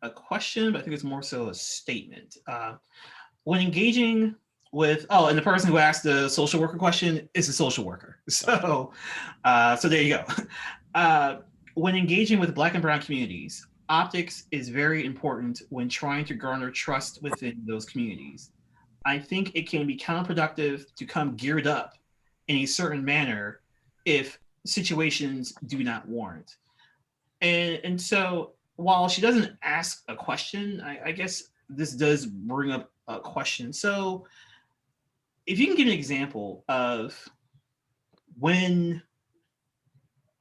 a question, but I think it's more so a statement. When engaging with, and the person who asked the social worker question is a social worker. So there you go. When engaging with Black and Brown communities, optics is very important when trying to garner trust within those communities. I think it can be counterproductive to come geared up in a certain manner if situations do not warrant. And so while she doesn't ask a question, I guess this does bring up a question. So if you can give an example of when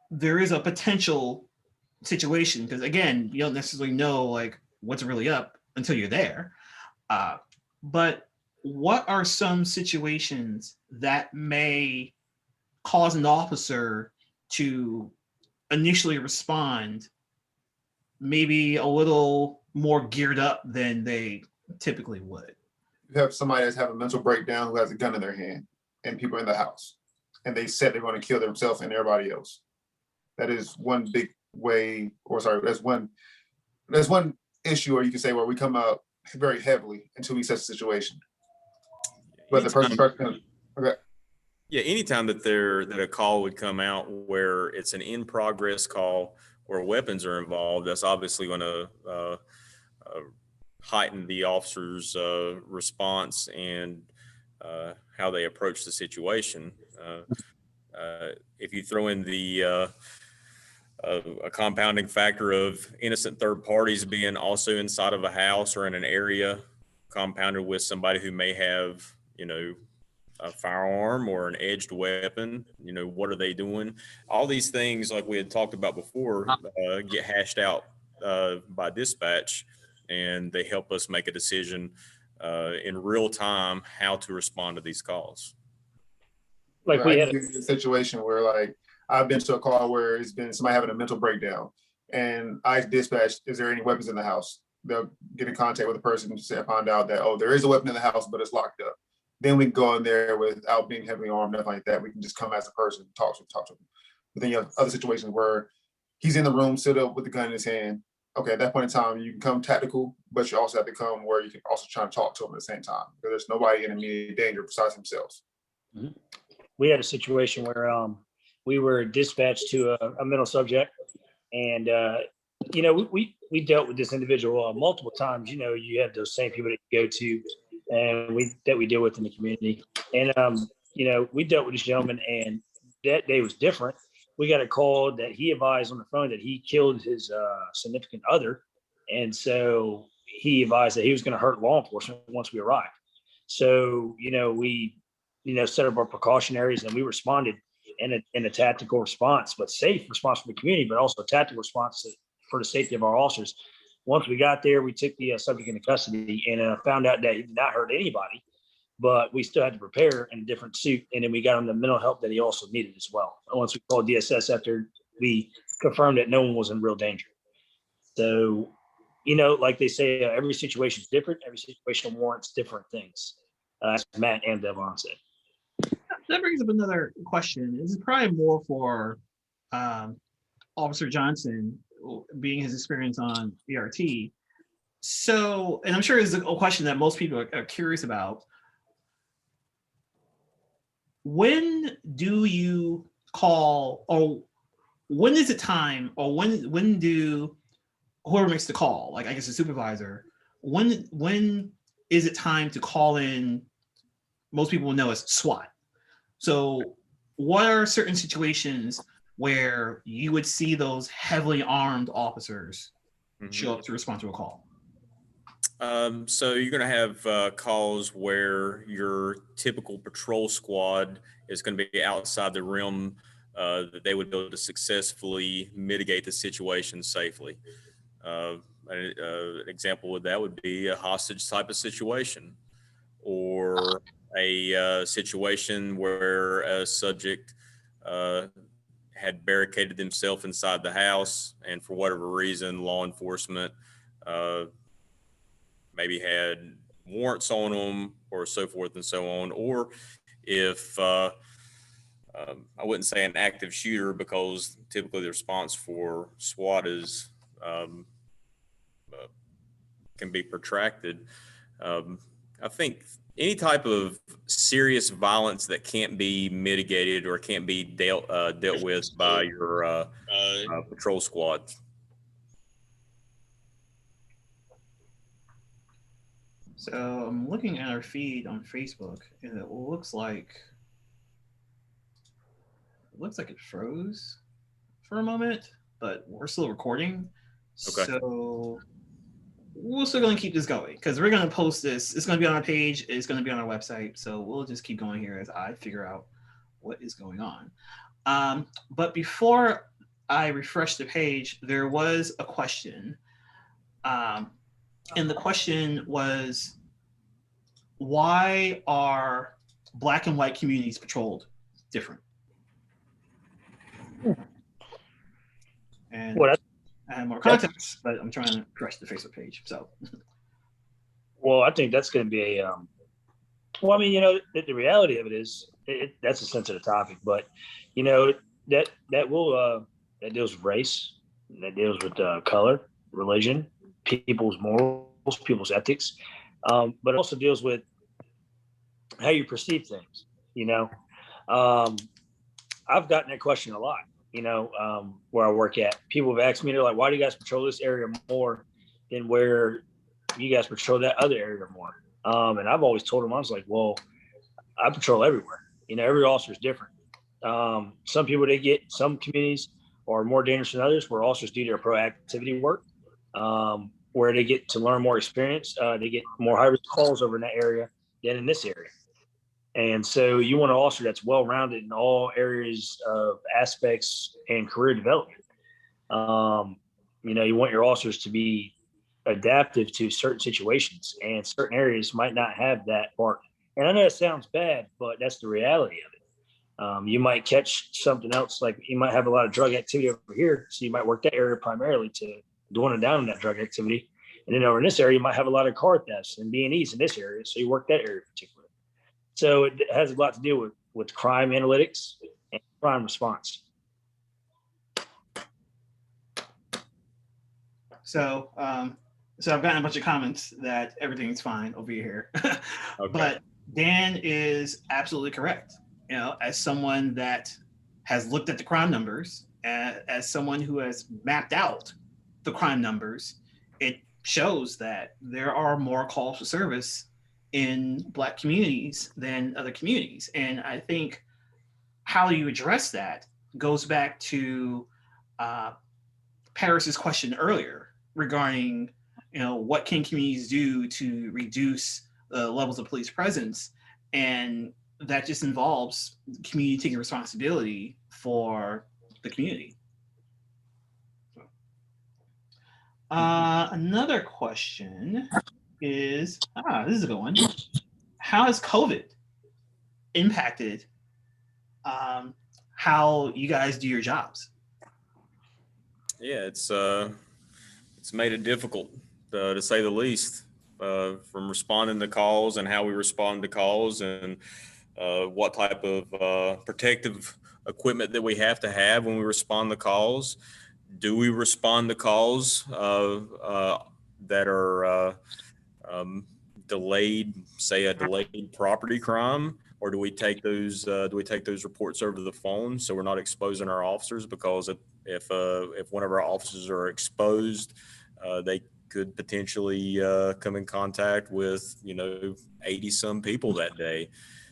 there is a potential situation, because again, you don't necessarily know like what's really up until you're there. But what are some situations that may cause an officer to initially respond maybe a little more geared up than they typically would? You have somebody that's having a mental breakdown who has a gun in their hand and people in the house and they said they're going to kill themselves and everybody else. That is one big way, or sorry, that's one issue, or you can say where we come out very heavily until we set a situation. But the person starts going, okay. Yeah, anytime that a call would come out where it's an in progress call where weapons are involved, that's obviously going to heighten the officer's response and how they approach the situation. If you throw in the a compounding factor of innocent third parties being also inside of a house or in an area, compounded with somebody who may have, a firearm or an edged weapon, what are they doing? All these things, like we had talked about before, get hashed out by dispatch, and they help us make a decision in real time how to respond to these calls. Like we had a situation where like I've been to a call where it's been somebody having a mental breakdown and I dispatched, is there any weapons in the house? They'll get in contact with the person to find out that, oh, there is a weapon in the house, but it's locked up. Then we can go in there without being heavily armed, nothing like that. We can just come as a person, talk to him. But then you have other situations where he's in the room, sit up with the gun in his hand. Okay, at that point in time, you can come tactical, but you also have to come where you can also try to talk to him at the same time because there's nobody in immediate danger besides themselves. Mm-hmm. We had a situation where we were dispatched to a mental subject, and we dealt with this individual multiple times. You have those same people that you go to, and we deal with in the community. And we dealt with this gentleman, and that day was different. We got a call that he advised on the phone that he killed his significant other, and so he advised that he was going to hurt law enforcement once we arrived. So we set up our precautionaries, and we responded in a tactical response, but safe response for the community, but also a tactical response for the safety of our officers. Once we got there, we took the subject into custody and found out that he did not hurt anybody, but we still had to prepare in a different suit. And then we got him the mental help that he also needed as well. Once we called DSS after we confirmed that no one was in real danger. So, like they say, every situation is different. Every situation warrants different things. As Matt and Devon said. That brings up another question. This is probably more for Officer Johnson, being his experience on ERT. So, and I'm sure it's a question that most people are curious about. When do you call, or when is it time, or when do whoever makes the call, like I guess the supervisor, when is it time to call in? Most people will know as SWAT. So what are certain situations where you would see those heavily armed officers show up to respond to a call? So you're going to have calls where your typical patrol squad is going to be outside the realm that they would be able to successfully mitigate the situation safely. An example of that would be a hostage type of situation, or a situation where a subject had barricaded themselves inside the house, and for whatever reason, law enforcement maybe had warrants on them, or so forth and so on. Or if I wouldn't say an active shooter, because typically the response for SWAT is can be protracted. I think any type of serious violence that can't be mitigated or can't be dealt with by your patrol squad. So I'm looking at our feed on Facebook, and it looks like it froze for a moment, but we're still recording. Okay. So we're still going to keep this going because we're going to post this. It's going to be on our page. It's going to be on our website. So we'll just keep going here as I figure out what is going on. But before I refresh the page, there was a question. And the question was, why are Black and white communities patrolled different? And Well, I have more context, but I'm trying to refresh the Facebook page. So, well, I think that's going to be a. Well, I mean, you know, the reality of it is that's a sensitive topic, but you know that deals with race, that deals with color, religion, people's morals, people's ethics, but it also deals with how you perceive things. You know, I've gotten that question a lot. You know, where I work at, people have asked me, they're like, "Why do you guys patrol this area more than where you guys patrol that other area more?" And I've always told them, I was like, "Well, I patrol everywhere. You know, every officer is different. Some people, some communities are more dangerous than others, where officers do their proactivity work, where they get to learn more experience. They get more high risk calls over in that area than in this area. And so you want an officer that's well-rounded in all areas of aspects and career development. You know, you want your officers to be adaptive to certain situations, and certain areas might not have that part. And I know it sounds bad, but that's the reality of it. You might catch something else, like you might have a lot of drug activity over here, so you might work that area primarily to dwindle down on that drug activity. And then over in this area, you might have a lot of car thefts and B&Es in this area, so you work that area particularly. So it has a lot to do with crime analytics and crime response. so I've gotten a bunch of comments that everything's fine over here, Okay. but Dan is absolutely correct. You know, as someone that has looked at the crime numbers, as someone who has mapped out the crime numbers, it shows that there are more calls for service in Black communities than other communities. And I think how you address that goes back to Paris's question earlier regarding, you know, what can communities do to reduce the levels of police presence, and that just involves community taking responsibility for the community. Another question is, this is a good one. How has COVID impacted how you guys do your jobs? Yeah, it's made it difficult, to say the least, from responding to calls and how we respond to calls, and what type of protective equipment that we have to have when we respond to calls. Do we respond to calls that are delayed, say a delayed property crime, or do we take those reports over the phone so we're not exposing our officers? Because if one of our officers are exposed, they could potentially come in contact with 80 some people that day.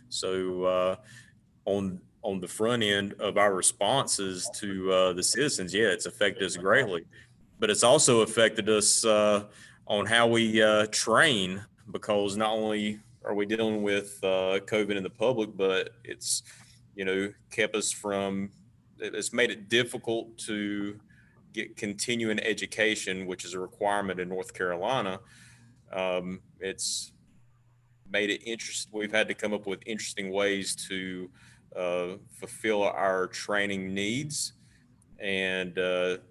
So on the front end of our responses to the citizens, yeah, it's affected us greatly, but it's also affected us on how we train, because not only are we dealing with COVID in the public, but it's it's made it difficult to get continuing education, which is a requirement in North Carolina. It's made it interesting. We've had to come up with interesting ways to fulfill our training needs, and to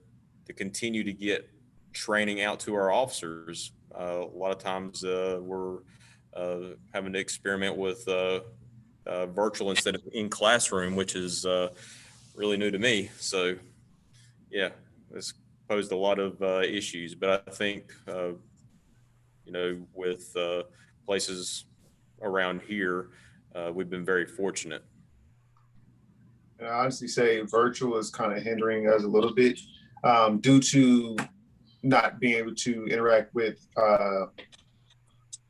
continue to get training out to our officers. A lot of times we're having to experiment with virtual instead of in classroom, which is really new to me. So yeah, it's posed a lot of issues, but I think with places around here, we've been very fortunate. And I honestly say virtual is kind of hindering us a little bit, due to not being able to interact with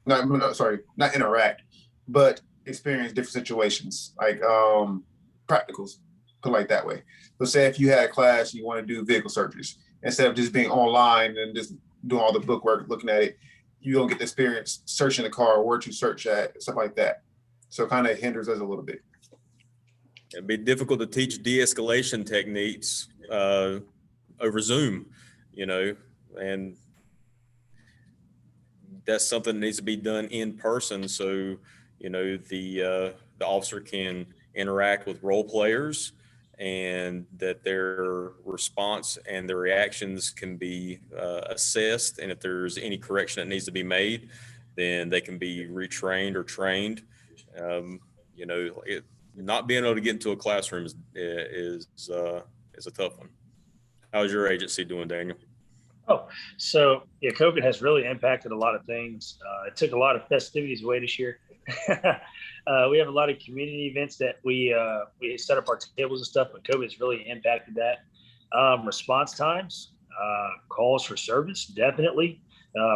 not interact, but experience different situations, like practicals, put it like that way. So say if you had a class, you want to do vehicle searches, instead of just being online and just doing all the book work, looking at it, you don't get the experience searching the car, where to search at, stuff like that. So it kind of hinders us a little bit. It'd be difficult to teach de-escalation techniques over Zoom, and that's something that needs to be done in person. So, the officer can interact with role players, and that their response and their reactions can be assessed. And if there's any correction that needs to be made, then they can be retrained or trained. Not being able to get into a classroom is a tough one. How's your agency doing, Daniel? Oh, so yeah, COVID has really impacted a lot of things. It took a lot of festivities away this year. We have a lot of community events that we set up our tables and stuff, but COVID has really impacted that. Response times, calls for service, definitely.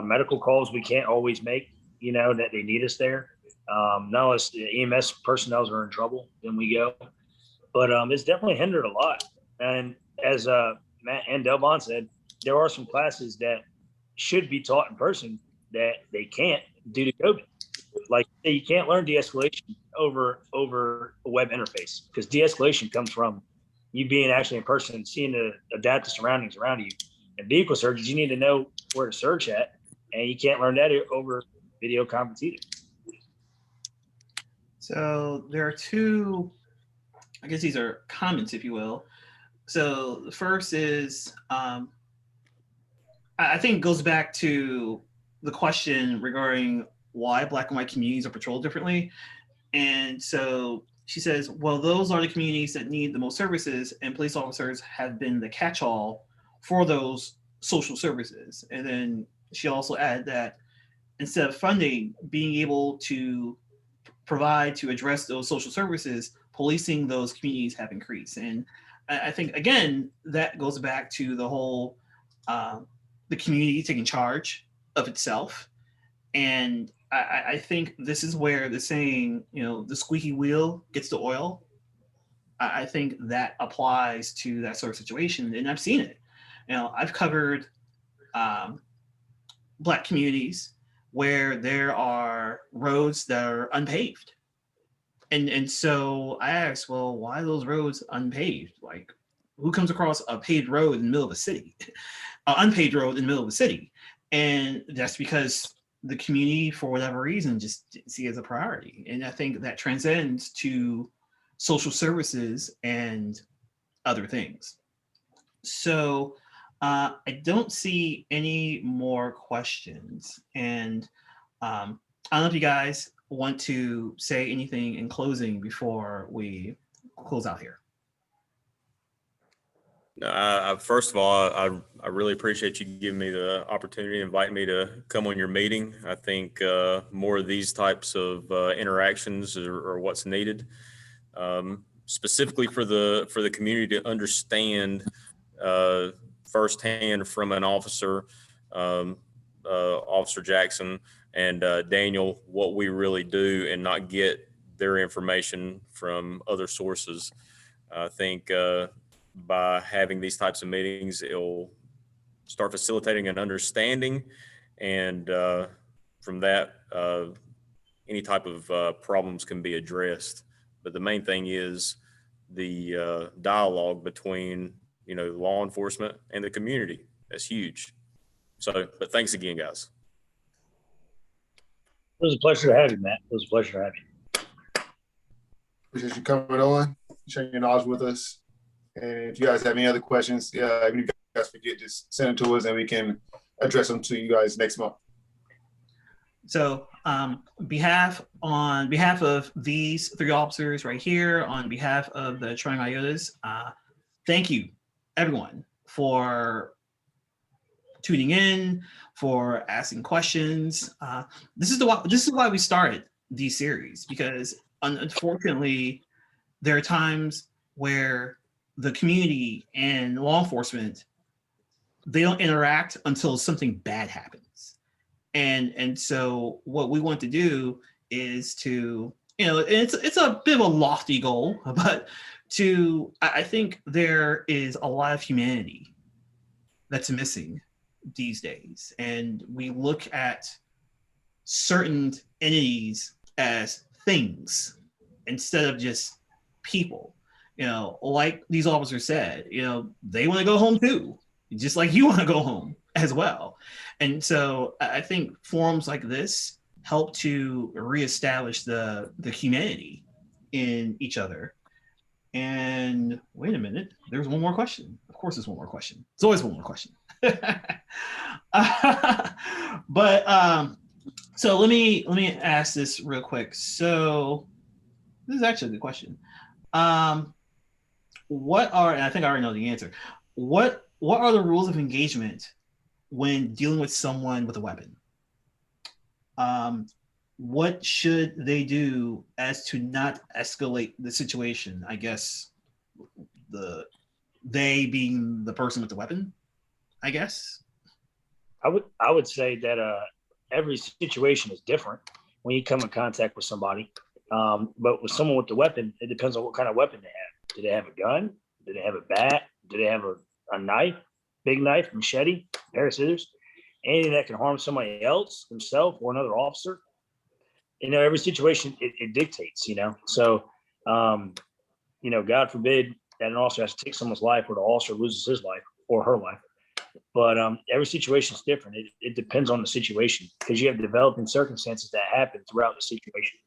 Medical calls we can't always make, that they need us there. Not unless the EMS personnel are in trouble, then we go. But it's definitely hindered a lot. And as Matt and Delbon said, there are some classes that should be taught in person that they can't due to COVID. Like you can't learn de-escalation over a web interface, because de-escalation comes from you being actually in person, seeing to adapt the surroundings around you. And vehicle searches, you need to know where to search at, and you can't learn that over video conference either. So there are two, I guess these are comments, if you will. So the first is, I think it goes back to the question regarding why Black and white communities are patrolled differently. And so she says, well, those are the communities that need the most services, and police officers have been the catch-all for those social services. And then she also added that instead of funding, being able to provide to address those social services, policing those communities have increased. And I think, again, that goes back to the whole the community taking charge of itself. And I think this is where the saying, the squeaky wheel gets the oil. I think that applies to that sort of situation. And I've seen it. I've covered Black communities where there are roads that are unpaved. And so I asked, well, why are those roads unpaved? Like, who comes across a paved road in the middle of a city? Unpaved road in the middle of the city. And that's because the community, for whatever reason, just didn't see it as a priority. And I think that transcends to social services and other things. So I don't see any more questions. And I don't know if you guys want to say anything in closing before we close out here. First of all, I really appreciate you giving me the opportunity, inviting me to come on your meeting. I think more of these types of interactions are what's needed, specifically for the community to understand firsthand from an officer, Officer Jackson and Daniel, what we really do, and not get their information from other sources. I think by having these types of meetings, it'll start facilitating an understanding, and from that, any type of problems can be addressed. But the main thing is the dialogue between law enforcement and the community. That's huge. So, but thanks again, guys. It was a pleasure to have you, Matt. It was a pleasure to have you. Appreciate you coming on, sharing your knowledge with us. And if you guys have any other questions, if you guys forget, just send them to us and we can address them to you guys next month. So on behalf of these three officers right here, on behalf of the Troy Iotas, thank you, everyone, for tuning in, for asking questions. This is why we started these series, because unfortunately, there are times where the community and law enforcement, they don't interact until something bad happens. And so what we want to do is to, it's a bit of a lofty goal, but I think there is a lot of humanity that's missing these days. And we look at certain entities as things instead of just people. Like these officers said, they want to go home too, just like you want to go home as well. And so I think forums like this help to reestablish the humanity in each other. And wait a minute, there's one more question. Of course, there's one more question. It's always one more question. But so let me ask this real quick. So this is actually a good question. What are, and I think I already know the answer. What are the rules of engagement when dealing with someone with a weapon? What should they do as to not escalate the situation? I guess they being the person with the weapon, I guess. I would say that every situation is different when you come in contact with somebody. But with someone with the weapon, it depends on what kind of weapon they have. Do they have a gun? Do they have a bat? Do they have a knife, big knife, machete, pair of scissors? Anything that can harm somebody else, themselves, or another officer. Every situation it dictates, So, God forbid that an officer has to take someone's life or the officer loses his life or her life. But every situation is different. It depends on the situation because you have developing circumstances that happen throughout the situation.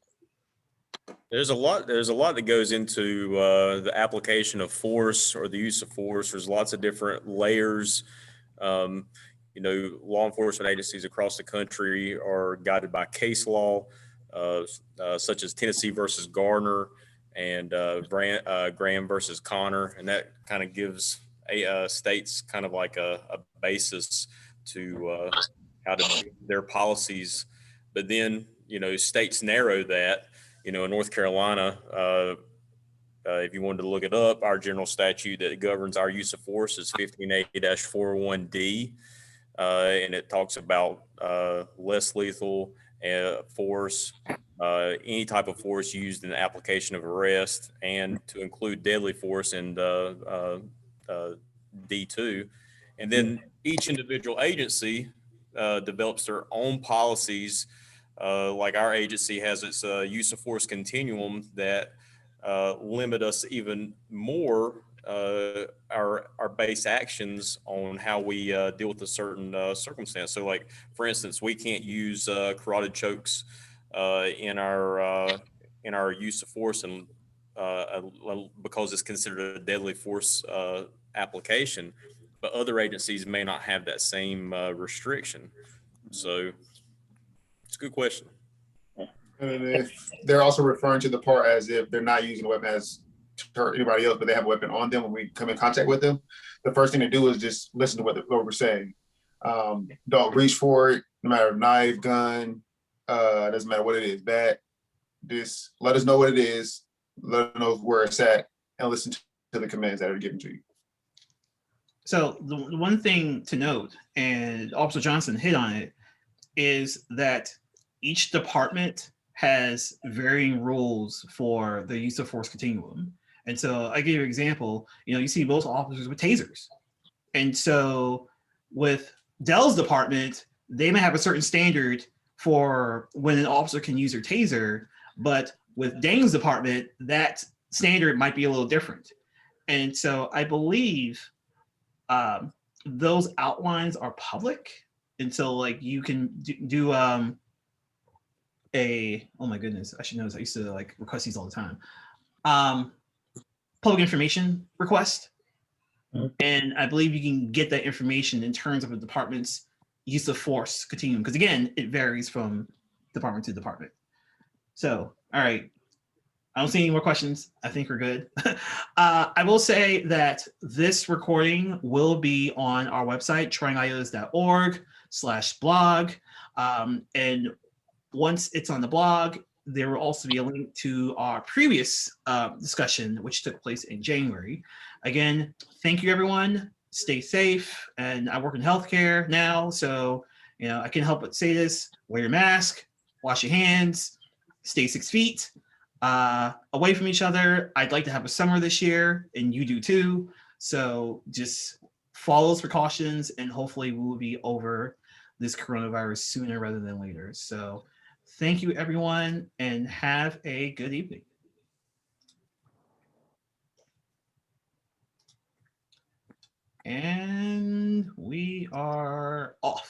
There's a lot that goes into the application of force or the use of force. There's lots of different layers. Law enforcement agencies across the country are guided by case law, such as Tennessee versus Garner and Graham versus Connor, and that kind of gives states kind of like a basis to how to do their policies. But then, states narrow that. In North Carolina, if you wanted to look it up, our general statute that governs our use of force is 15A-401D, and it talks about less lethal force, any type of force used in the application of arrest, and to include deadly force in D2. And then each individual agency develops their own policies. Like our agency has its use of force continuum that limit us even more our base actions on how we deal with a certain circumstance. So, like for instance, we can't use carotid chokes in our use of force, and because it's considered a deadly force application. But other agencies may not have that same restriction. So it's a good question. And if they're also referring to the part as if they're not using a weapon as to hurt anybody else, but they have a weapon on them when we come in contact with them, the first thing to do is just listen to what we're saying. Don't reach for it, no matter knife, gun, doesn't matter what it is, bat. Just let us know what it is, let us know where it's at, and listen to the commands that are given to you. So the one thing to note, and Officer Johnson hit on it, is that each department has varying rules for the use of force continuum. And so I give you an example, you see most officers with tasers. And so with Dell's department, they may have a certain standard for when an officer can use their taser, but with Dane's department, that standard might be a little different. And so I believe those outlines are public. And so like you can do oh my goodness, I should know this. I used to like request these all the time. Public information request. And I believe you can get that information in terms of a department's use of force continuum. Because again, it varies from department to department. So, all right. I don't see any more questions. I think we're good. I will say that this recording will be on our website, tryingiotas.org/blog. And once it's on the blog, there will also be a link to our previous discussion, which took place in January. Again, thank you, everyone. Stay safe. And I work in healthcare now, so I can help but say this: wear your mask, wash your hands, stay 6 feet away from each other. I'd like to have a summer this year, and you do too. So just follow those precautions, and hopefully we will be over this coronavirus sooner rather than later. So thank you, everyone, and have a good evening. And we are off.